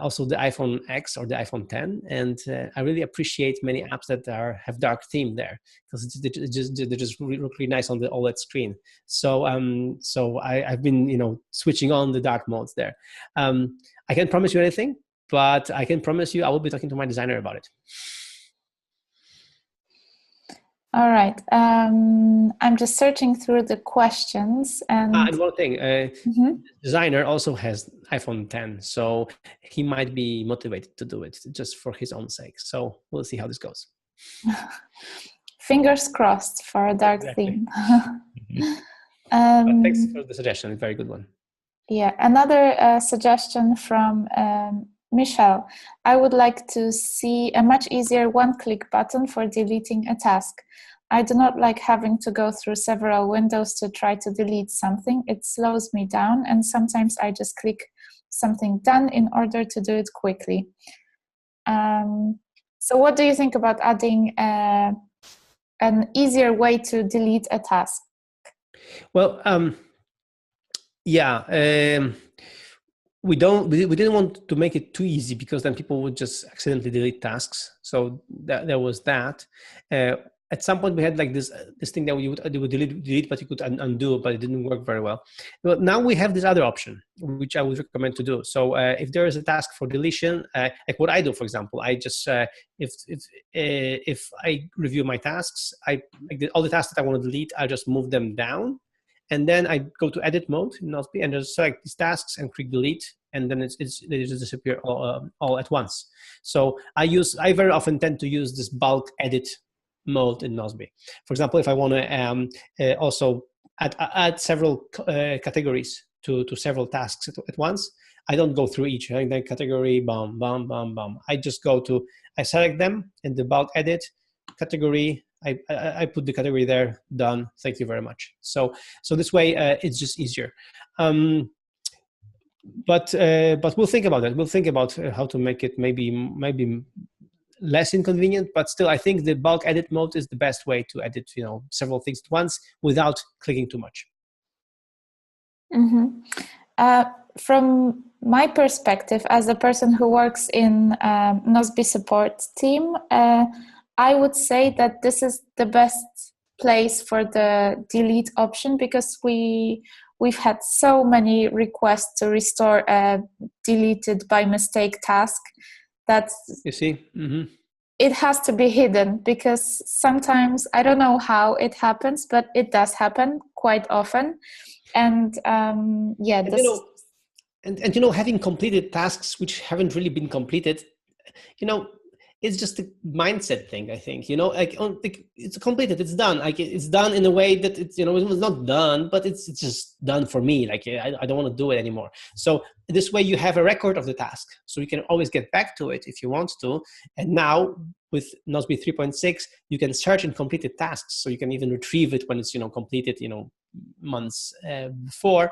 also the iPhone X or the iPhone 10, and I really appreciate many apps that have dark theme there, because they're just really nice on the OLED screen. So I've been switching on the dark modes there. I can't promise you anything, but I can promise you I will be talking to my designer about it. All right. I'm just searching through the questions, and one thing, designer also has iPhone 10, so he might be motivated to do it just for his own sake. So we'll see how this goes. Fingers crossed for a dark theme. Thanks for the suggestion. Very good one. Yeah, another suggestion from Michelle. I would like to see a much easier one-click button for deleting a task. I do not like having to go through several windows to try to delete something. It slows me down, and sometimes I just click something done in order to do it quickly. So what do you think about adding an easier way to delete a task? Well, yeah. We didn't want to make it too easy, because then people would just accidentally delete tasks. So there was that. at some point we had like this thing that we would delete, but you could undo, but it didn't work very well. But now we have this other option, which I would recommend to do. So if there is a task for deletion, like what I do, for example, I just if I review my tasks, all the tasks that I want to delete, I just move them down, and then I go to edit mode in Nozbe and just select these tasks and click delete, and then they just disappear all at once. So I very often tend to use this bulk edit mode in Nozbe. For example, if I want to also add several categories to several tasks at once, I don't go through each category, bam, bam, bam, bam. I just I select them in the bulk edit category. I put the category there, done. Thank you very much. So this way it's just easier. But we'll think about it. We'll think about how to make it maybe less inconvenient, but still I think the bulk edit mode is the best way to edit several things at once without clicking too much. From my perspective as a person who works in Nozbe support team, I would say that this is the best place for the delete option, because we've had so many requests to restore a deleted by mistake task that you see it has to be hidden, because sometimes I don't know how it happens, but it does happen quite often. And having completed tasks which haven't really been completed, it's just a mindset thing, I think. It's completed, it's done. It's done in a way that it was not done, but it's just done for me. I don't want to do it anymore. So this way you have a record of the task, so you can always get back to it if you want to. And now with Nozbe 3.6, you can search in completed tasks, so you can even retrieve it when it's completed months before.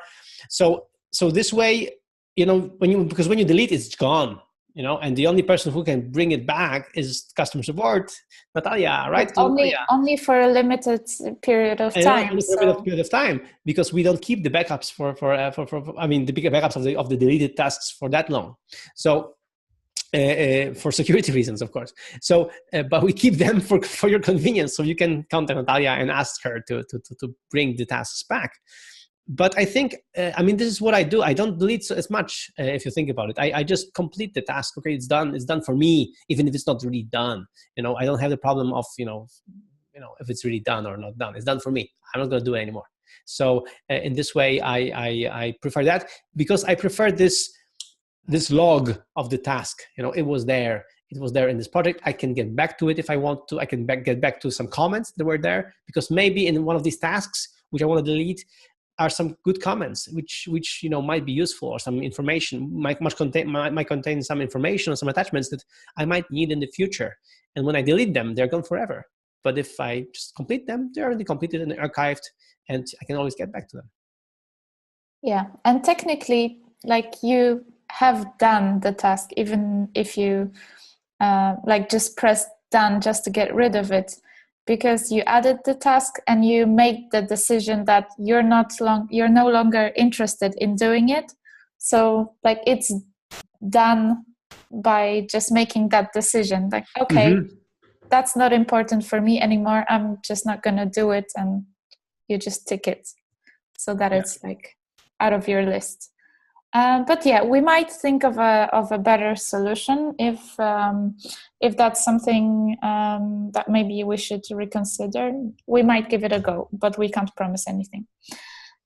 So this way, because when you delete, it's gone. And the only person who can bring it back is customer support, Natalia, right? Only for a limited period of time. Only for a limited period of time, because we don't keep the backups for the bigger backups of the deleted tasks for that long. So for security reasons, of course. So, but we keep them for your convenience, so you can contact Natalia and ask her to bring the tasks back. But I think, this is what I do. I don't delete as much, if you think about it. I just complete the task. Okay, it's done. It's done for me, even if it's not really done. I don't have the problem of, if it's really done or not done. It's done for me. I'm not going to do it anymore. So in this way, I prefer that, because I prefer this log of the task. It was there. It was there in this project. I can get back to it if I want to. I can get back to some comments that were there, because maybe in one of these tasks, which I want to delete, are some good comments which might be useful, or some information might contain some information or some attachments that I might need in the future. And when I delete them, they're gone forever. But if I just complete them, they're already completed and archived, and I can always get back to them. Yeah, and technically, you have done the task, even if you just press done just to get rid of it, because you added the task and you make the decision that you're no longer interested in doing it. So it's done by just making that decision. That's not important for me anymore. I'm just not going to do it, and you just tick it so that it's out of your list. But yeah, we might think of a better solution if that's something that maybe we should reconsider. We might give it a go, but we can't promise anything.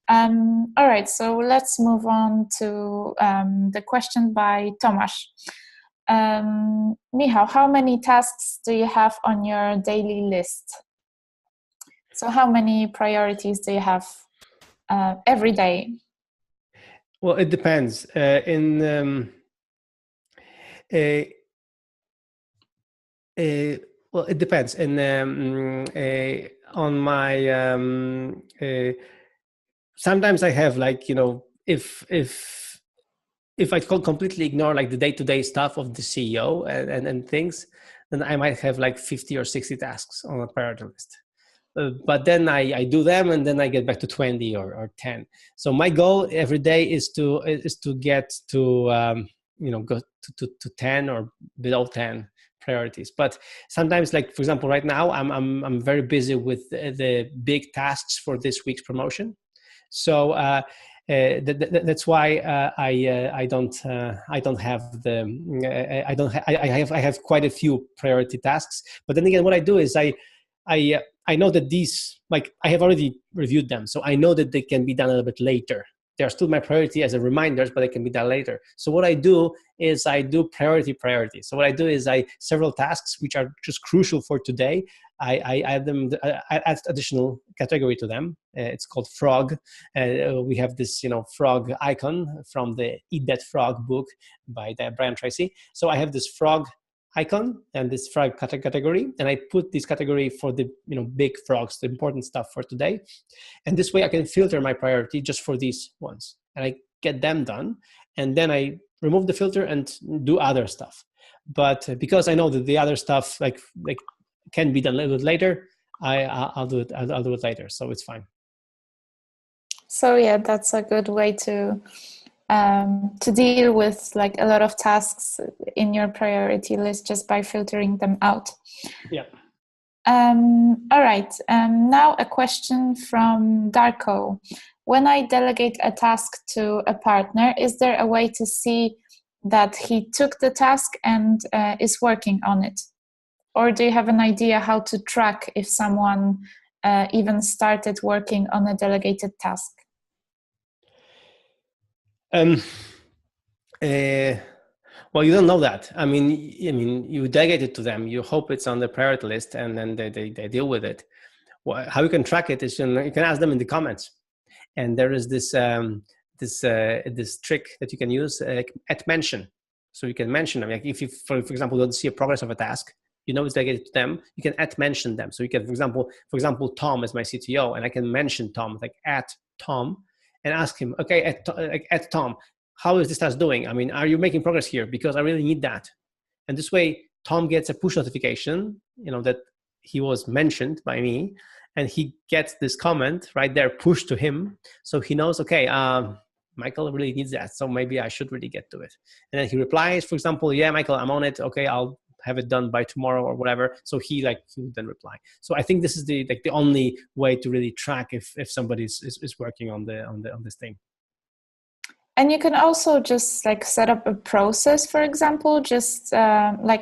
All right, so let's move on to the question by Tomasz. Michał, how many tasks do you have on your daily list? So how many priorities do you have every day? Well, it depends. Well, it depends. And on my sometimes I have if I completely ignore the day-to-day stuff of the CEO and things, then I might have 50 or 60 tasks on a priority list. But then I do them, and then I get back to 20 or 10. So my goal every day is to get to go to 10 or below 10 priorities. But sometimes, like for example, right now I'm very busy with the big tasks for this week's promotion. So that's why I don't have the I have quite a few priority tasks. But then again, what I do is I know that these, like, I have already reviewed them, so I know that they can be done a little bit later. They're still my priority as a reminders, but they can be done later. So what I do is I do priority. So what I do is several tasks which are just crucial for today. I add them. I add additional category to them. It's called frog. We have this, frog icon from the Eat That Frog book by Brian Tracy. So I have this frog icon and this frog category, and I put this category for the big frogs, the important stuff for today. And this way I can filter my priority just for these ones, and I get them done, and then I remove the filter and do other stuff. But because I know that the other stuff like can be done a little bit later, I'll do it later, so it's fine. So yeah, that's a good way to deal with like a lot of tasks in your priority list just by filtering them out. Yeah. All right. Now a question from Darko. When I delegate a task to a partner, is there a way to see that he took the task and is working on it? Or do you have an idea how to track if someone even started working on a delegated task? Well, you don't know that. I mean, you delegate it to them. You hope it's on the priority list, and then they deal with it. Well, how you can track it is you can ask them in the comments, and there is this trick that you can use, like at mention. So you can mention them. Like if you, for example, don't see a progress of a task, it's delegated to them. You can at mention them. So you can, for example, Tom is my CTO, and I can mention Tom, like at Tom, and ask him, okay, at Tom, how is this task doing? I mean, are you making progress here? Because I really need that. And this way, Tom gets a push notification, that he was mentioned by me, and he gets this comment right there pushed to him. So he knows, okay, Michael really needs that. So maybe I should really get to it. And then he replies, for example, yeah, Michael, I'm on it. Okay, I'll have it done by tomorrow or whatever. So he would then reply. So I think this is the only way to really track if somebody is working on this thing. And you can also just set up a process, for example, just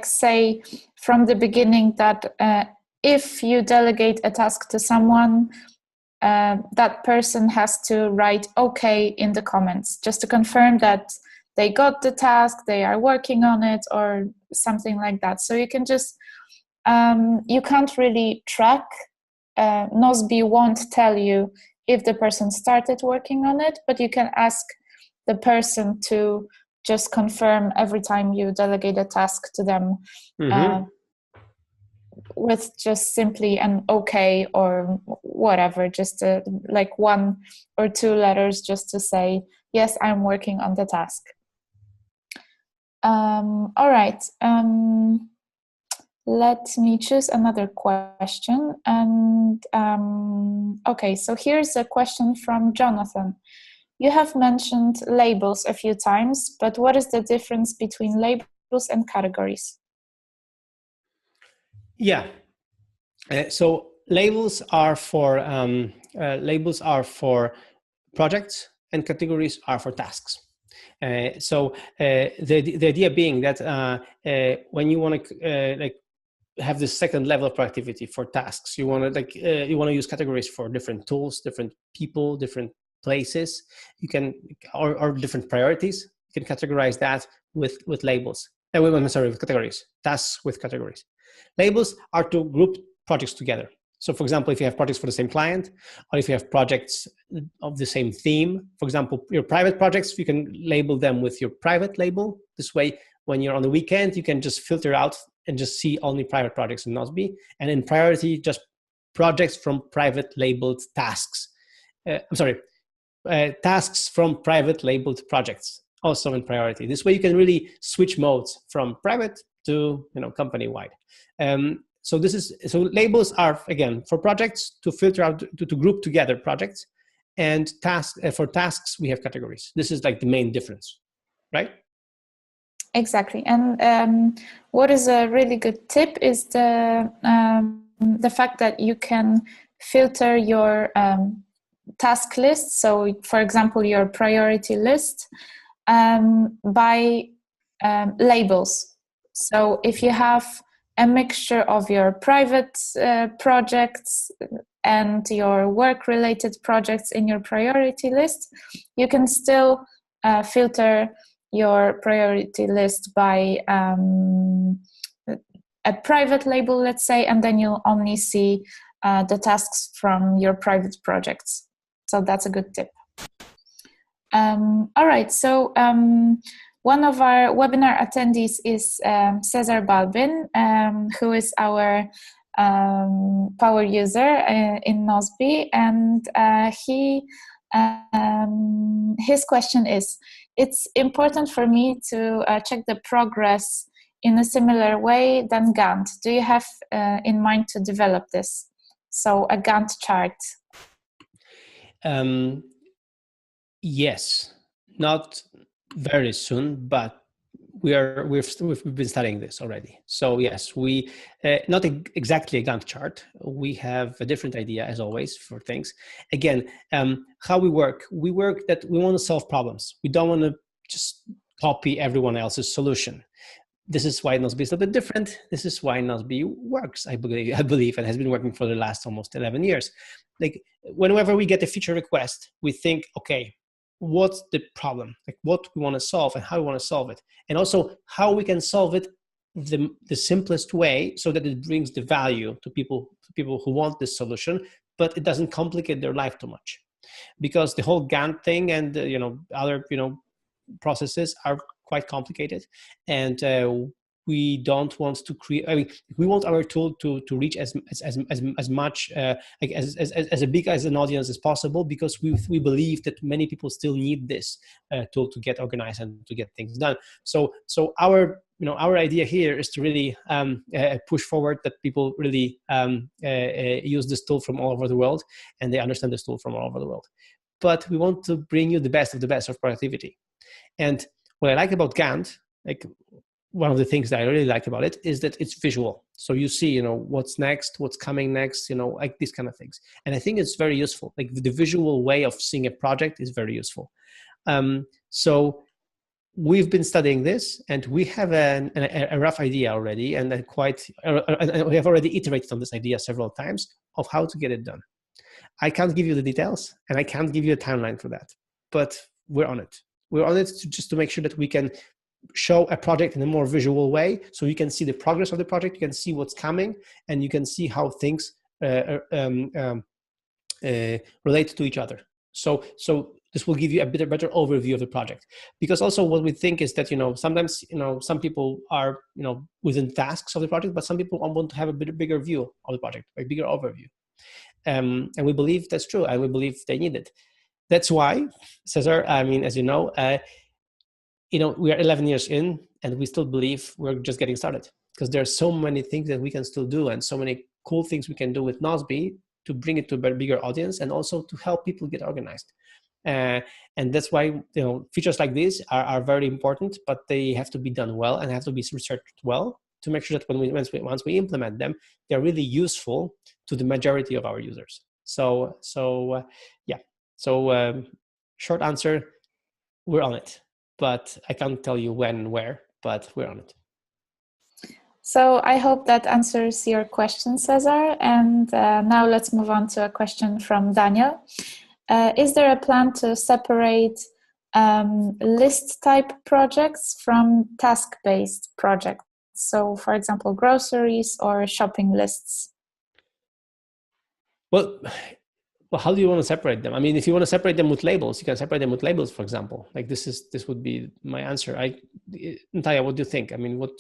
say from the beginning that if you delegate a task to someone, that person has to write okay in the comments, just to confirm that they got the task, they are working on it, or something like that. So you can just, you can't really track. Nozbe won't tell you if the person started working on it, but you can ask the person to just confirm every time you delegate a task to them, with just simply an okay or whatever, just like 1 or 2 letters just to say, yes, I'm working on the task. All right. Let me choose another question. And okay, so here's a question from Jonathan. You have mentioned labels a few times, but what is the difference between labels and categories? Yeah. So labels are for projects, and categories are for tasks. So the idea being that when you want to have the second level of productivity for tasks, you want to use categories for different tools, different people, different places. You can or different priorities. You can categorize that with labels. With categories. Tasks with categories. Labels are to group projects together. So, for example, if you have projects for the same client, or if you have projects of the same theme, for example, your private projects, you can label them with your private label. This way, when you're on the weekend, you can just filter out and just see only private projects in Nozbe. And in priority, just projects from private labeled tasks. Tasks from private labeled projects, also in priority. This way, you can really switch modes from private to company-wide. So labels are, again, for projects to filter out, to group together projects, and for tasks we have categories. This is like the main difference, right? Exactly. And what is a really good tip is the fact that you can filter your task list. So, for example, your priority list by labels. So, if you have a mixture of your private projects and your work-related projects in your priority list, you can still filter your priority list by a private label, let's say, and then you'll only see the tasks from your private projects. So that's a good tip. All right, so one of our webinar attendees is Cesar Balbin, who is our power user in Nozbe, and his question is, it's important for me to check the progress in a similar way than Gantt. Do you have in mind to develop this? So a Gantt chart. Yes, not very soon, but we've been studying this already. So yes, we not exactly a Gantt chart. We have a different idea as always for things. Again, how we work that we want to solve problems. We don't want to just copy everyone else's solution. This is why Nozbe is a bit different. This is why Nozbe works, I believe, and has been working for the last almost 11 years. Like whenever we get a feature request, we think, okay, what's the problem? Like what we want to solve and how we want to solve it. And also how we can solve it the simplest way so that it brings the value to people who want this solution, but it doesn't complicate their life too much. Because the whole Gantt thing and other processes are quite complicated, and we don't want to create. I mean, we want our tool to reach as much like as big as an audience as possible, because we believe that many people still need this tool to get organized and to get things done. So our our idea here is to really push forward that people really use this tool from all over the world, and they understand this tool from all over the world. But we want to bring you the best of the best of productivity. And what I like about Gantt, like one of the things that I really like about it, is that it's visual. So you see, what's next, what's coming next, like these kind of things. And I think it's very useful. Like the visual way of seeing a project is very useful. So we've been studying this, and we have a rough idea already, and we have already iterated on this idea several times of how to get it done. I can't give you the details, and I can't give you a timeline for that, but we're on it. We're on it just to make sure that we can show a project in a more visual way, so you can see the progress of the project, you can see what's coming, and you can see how things relate to each other. So this will give you a better overview of the project. Because also what we think is that sometimes some people are within tasks of the project, but some people want to have a bigger view of the project, a bigger overview. And we believe that's true, and we believe they need it. That's why, Cesar, I mean, as you know, we are 11 years in, and we still believe we're just getting started, because there are so many things that we can still do, and so many cool things we can do with Nozbe to bring it to a bigger audience, and also to help people get organized. And that's why features like this are very important, but they have to be done well and have to be researched well to make sure that once we implement them, they're really useful to the majority of our users. So short answer, we're on it, but I can't tell you when and where, but we're on it. So I hope that answers your question, Cesar. And now let's move on to a question from Daniel. Is there a plan to separate list type projects from task-based projects? So, for example, groceries or shopping lists? Well, how do you want to separate them? I mean, if you want to separate them with labels, you can separate them with labels, for example. Like this would be my answer. Natalia, what do you think? I mean, what?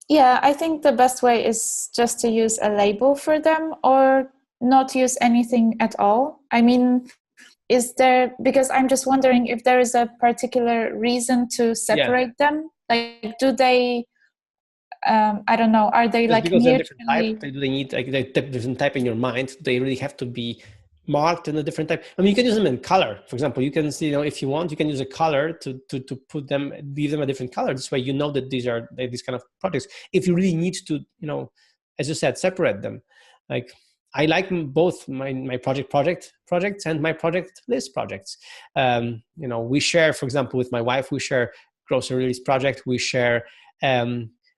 Yeah, I think the best way is just to use a label for them, or not use anything at all. I mean, because I'm just wondering if there is a particular reason to separate them. Like, do they? I don't know. Are they like because they're different mutually? type? Do they need like different type in your mind? They really have to be marked in a different type. I mean, you can use them in color. For example, you can see, if you want, you can use a color to put them, give them a different color. This way, you know that these are these kind of projects. If you really need to, as you said, separate them. Like, I like both my projects and my project list projects. We share, for example, with my wife, we share grocery list project. We share,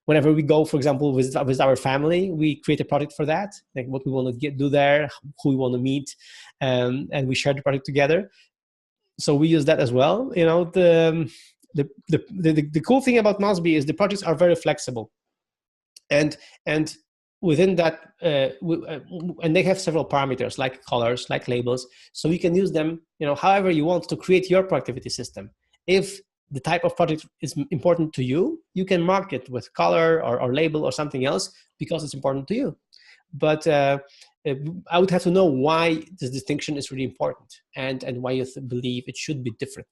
whenever we go, for example, with our family, we create a project for that, like what we want to do there, who we want to meet, and we share the project together. So we use that as well. The cool thing about Nozbe is the projects are very flexible, and within that, and they have several parameters like colors, like labels, so you can use them, however you want to create your productivity system. If the type of project is important to you, you can mark it with color or label or something else because it's important to you. But I would have to know why this distinction is really important and why you believe it should be different.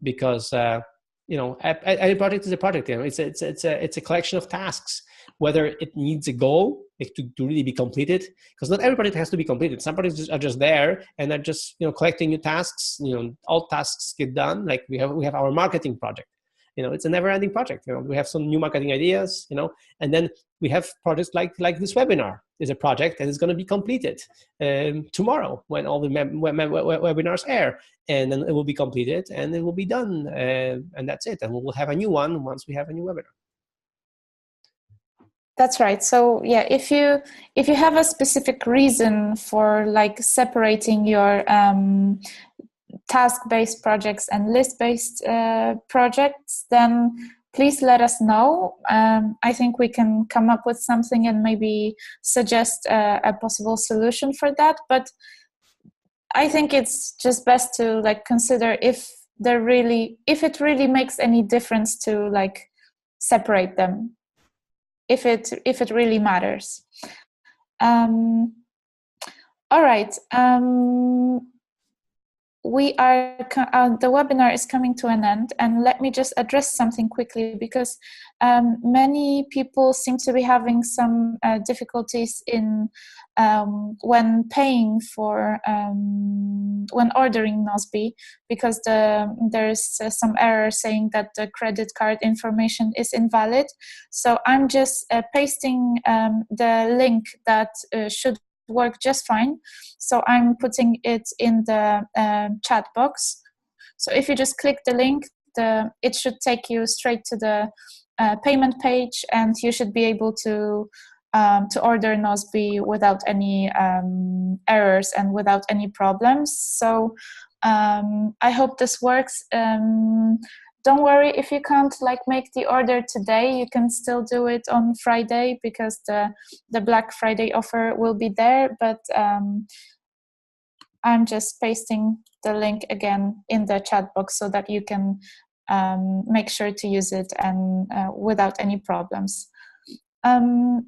Because any project is a project. It's a collection of tasks. Whether it needs a goal to really be completed, because not every project has to be completed. Some projects are just there and are just collecting new tasks. All tasks get done. Like we have our marketing project. It's a never-ending project. We have some new marketing ideas. And then we have projects like this webinar is a project and it's going to be completed tomorrow when all the webinars air, and then it will be completed and it will be done, and that's it. And we'll have a new one once we have a new webinar. That's right. So yeah, if you have a specific reason for separating your task-based projects and list-based projects, then please let us know. I think we can come up with something and maybe suggest a possible solution for that. But I think it's just best to consider if it really makes any difference to separate them. If it really matters. All right. The webinar is coming to an end, and let me just address something quickly, because many people seem to be having some difficulties in when paying for when ordering Nozbe, because there's some error saying that the credit card information is invalid. So I'm just pasting the link that should work just fine. So I'm putting it in the chat box. So if you just click the link, it should take you straight to the payment page, and you should be able to order Nozbe without any errors and without any problems. So I hope this works. Don't worry if you can't make the order today. You can still do it on Friday, because the Black Friday offer will be there. But I'm just pasting the link again in the chat box so that you can make sure to use it and without any problems. All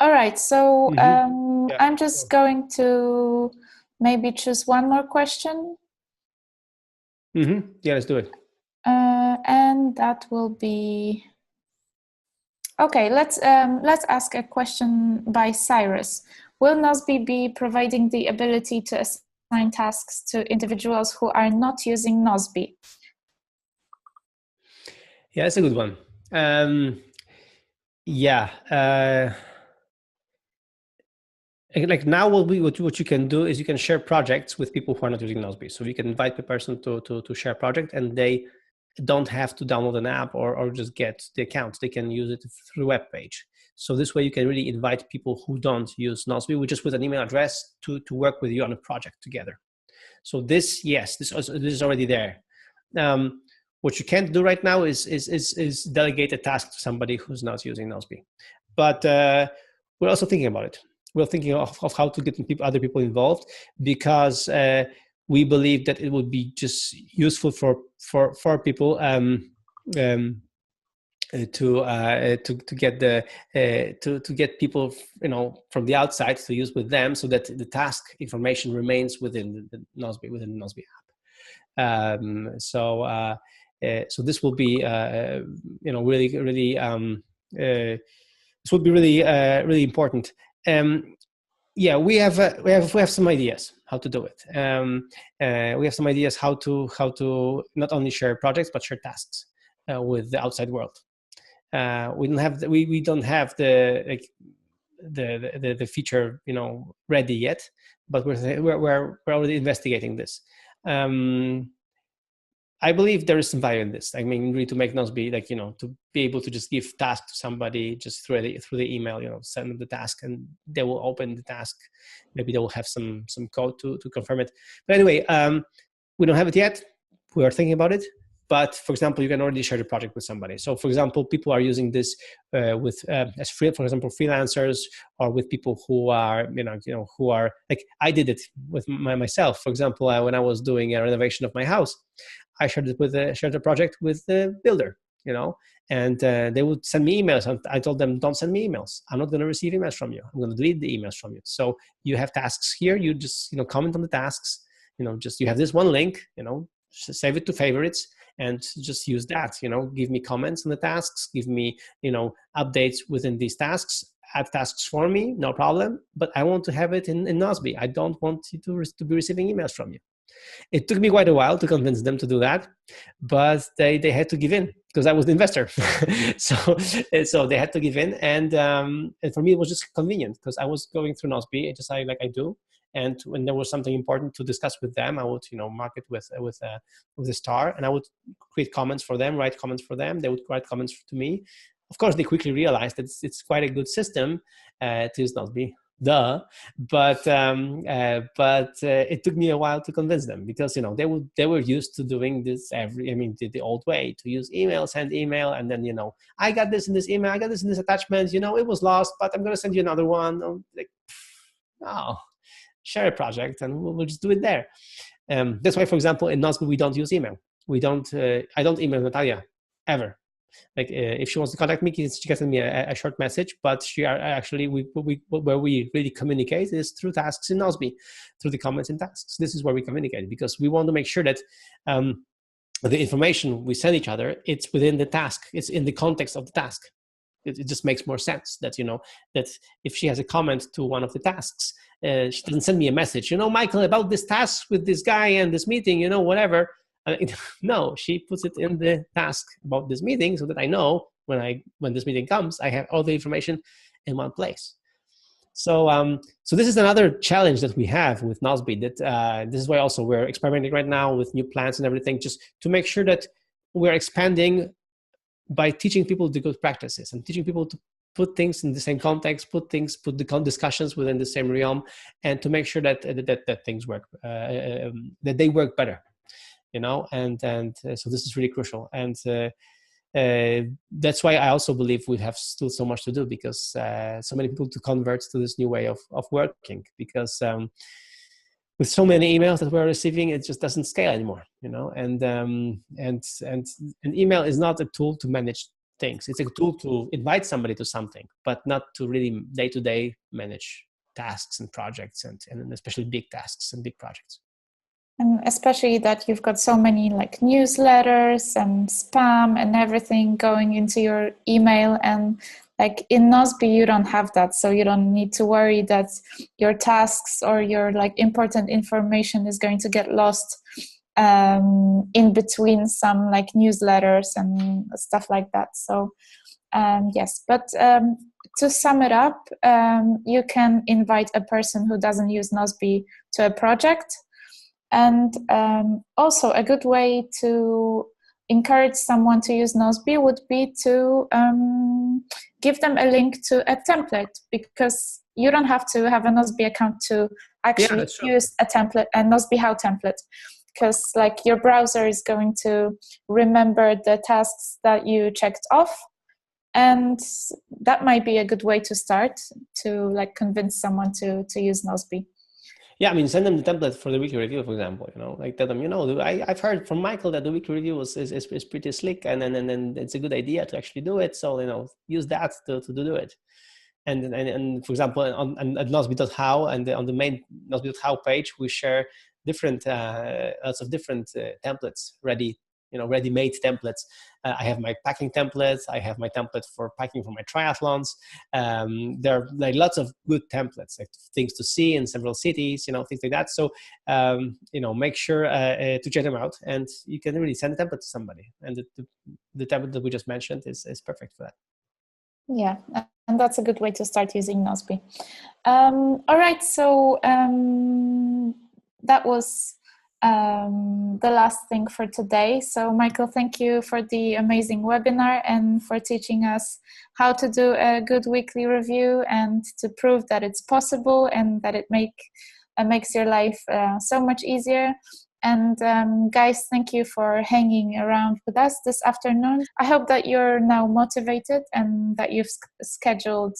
right, so I'm just going to maybe choose one more question. Yeah, let's do it. And that will be okay. Let's ask a question by Cyrus. Will Nozbe be providing the ability to assign tasks to individuals who are not using Nozbe? Yeah, that's a good one. Like now, what you can do is you can share projects with people who are not using Nozbe. So you can invite the person to share a project, and they don't have to download an app or just get the account. They can use it through a web page. So this way you can really invite people who don't use Nozbe, which just with an email address to work with you on a project together. So this is already there. What you can't do right now is delegate a task to somebody who's not using Nozbe. But we're also thinking about it. We're thinking of how to get other people involved, because we believe that it would be just useful for people to get people from the outside to use with them, so that the task information remains within the Nozbe app. So this will be really this would be really important. yeah, we have some ideas how to do it. We have some ideas how to not only share projects but share tasks with the outside world. We don't have the like the feature ready yet, but we're already investigating this. I believe there is some value in this. I mean, really to make Nozbe to be able to just give task to somebody just through the email, send them the task and they will open the task. Maybe they will have some code to confirm it. But anyway, we don't have it yet. We are thinking about it. But for example, you can already share the project with somebody. So for example, people are using this for example, freelancers, or with people who are, who are like, I did it with myself. For example, when I was doing a renovation of my house, I shared the project with the builder, and they would send me emails. And I told them, don't send me emails. I'm not going to receive emails from you. I'm going to delete the emails from you. So you have tasks here. You just, comment on the tasks, just you have this one link, save it to favorites and just use that, give me comments on the tasks, give me, updates within these tasks, add tasks for me, no problem. But I want to have it in Nozbe. I don't want you to be receiving emails from you. It took me quite a while to convince them to do that, but they had to give in because I was the investor. so they had to give in, and for me it was just convenient because I was going through Nozbe just like I do, and when there was something important to discuss with them, I would mark it with a star, and I would create comments for them, write comments for them. They would write comments to me. Of course, they quickly realized that it's quite a good system to use Nozbe. But it took me a while to convince them because they were used to doing this the old way, to use email, send email, and then I got this in this email, I got this in this attachment, it was lost, but I'm gonna send you another one. I'm like, no, share a project and we'll just do it there. That's why, for example, in Nozbe we don't use email. I don't email Natalia ever. Like if she wants to contact me, she can send me a short message, but where we really communicate is through tasks in Nozbe, through the comments in tasks. This is where we communicate because we want to make sure that the information we send each other, it's within the task, it's in the context of the task. It just makes more sense that that if she has a comment to one of the tasks, she doesn't send me a message, Michael, about this task with this guy and this meeting, whatever. No, she puts it in the task about this meeting so that I know when this meeting comes, I have all the information in one place. So this is another challenge that we have with Nozbe. That this is why also we're experimenting right now with new plans and everything, just to make sure that we're expanding by teaching people the good practices and teaching people to put things in the same context, put the discussions within the same realm, and to make sure that things work, that they work better. So this is really crucial, and that's why I also believe we have still so much to do because so many people to convert to this new way of working, because with so many emails that we're receiving, it just doesn't scale anymore, and email is not a tool to manage things. It's a tool to invite somebody to something, but not to really day-to-day manage tasks and projects, and especially big tasks and big projects. And especially that you've got so many like newsletters and spam and everything going into your email, and like in Nozbe you don't have that, so you don't need to worry that your tasks or your like important information is going to get lost in between some like newsletters and stuff like that. So yes, but to sum it up, you can invite a person who doesn't use Nozbe to a project. And also a good way to encourage someone to use Nozbe would be to give them a link to a template, because you don't have to have a Nozbe account to actually use a template, a Nozbe How template, because like your browser is going to remember the tasks that you checked off, and that might be a good way to start to like convince someone to use Nozbe. Yeah, send them the template for the weekly review, for example. Like tell them, I've heard from Michael that the weekly review is pretty slick, and then it's a good idea to actually do it. So use that to do it. And for example, at Nozbe.how and on the main Nozbe.how page, we share lots of different templates ready ready-made templates. I have my packing templates. I have my template for packing for my triathlons. There are like lots of good templates, like things to see in several cities, things like that. So, make sure to check them out, and you can really send a template to somebody. And the template that we just mentioned is perfect for that. Yeah, and that's a good way to start using Nozbe. All right, so that was the last thing for today. So Michael, thank you for the amazing webinar and for teaching us how to do a good weekly review and to prove that it's possible and that it makes your life so much easier. And guys, thank you for hanging around with us this afternoon. I hope that you're now motivated and that you've scheduled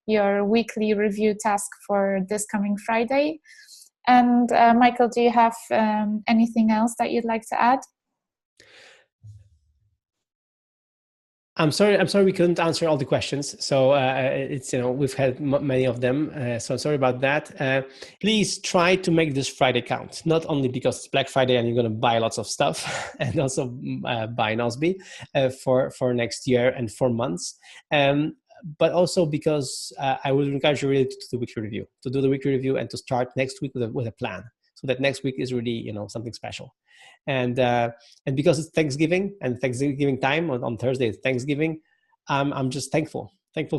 your weekly review task for this coming Friday. And Michael, do you have anything else that you'd like to add? I'm sorry we couldn't answer all the questions. So it's we've had many of them. So sorry about that. Please try to make this Friday count. Not only because it's Black Friday and you're going to buy lots of stuff, and also buy Nozbe for next year and 4 months. But also because I would encourage you really to do the weekly review, and to start next week with a plan, so that next week is really something special. And because it's Thanksgiving and Thanksgiving time on Thursday, it's Thanksgiving. I'm just thankful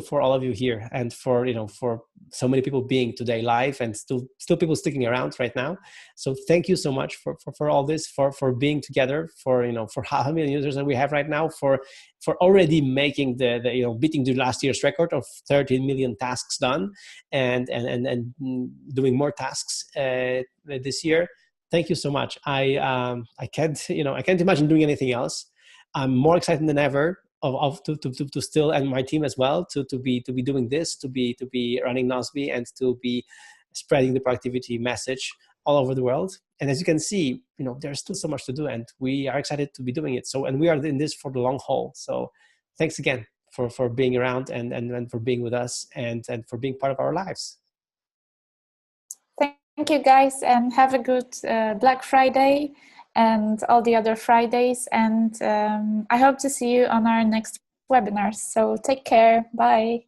for all of you here, and for for so many people being today live, and still people sticking around right now. So thank you so much for all this, for being together, for for how many users that we have right now, for already making the beating the last year's record of 13 million tasks done, and doing more tasks this year. Thank you so much. I can't imagine doing anything else. I'm more excited than ever to still, and my team as well, to be doing this, to be running Nozbe, and to be spreading the productivity message all over the world. And as you can see, there's still so much to do, and we are excited to be doing it. So, and we are in this for the long haul. So thanks again for being around, and for being with us, and for being part of our lives. Thank you, guys, and have a good Black Friday and all the other Fridays. And I hope to see you on our next webinars. So take care. Bye.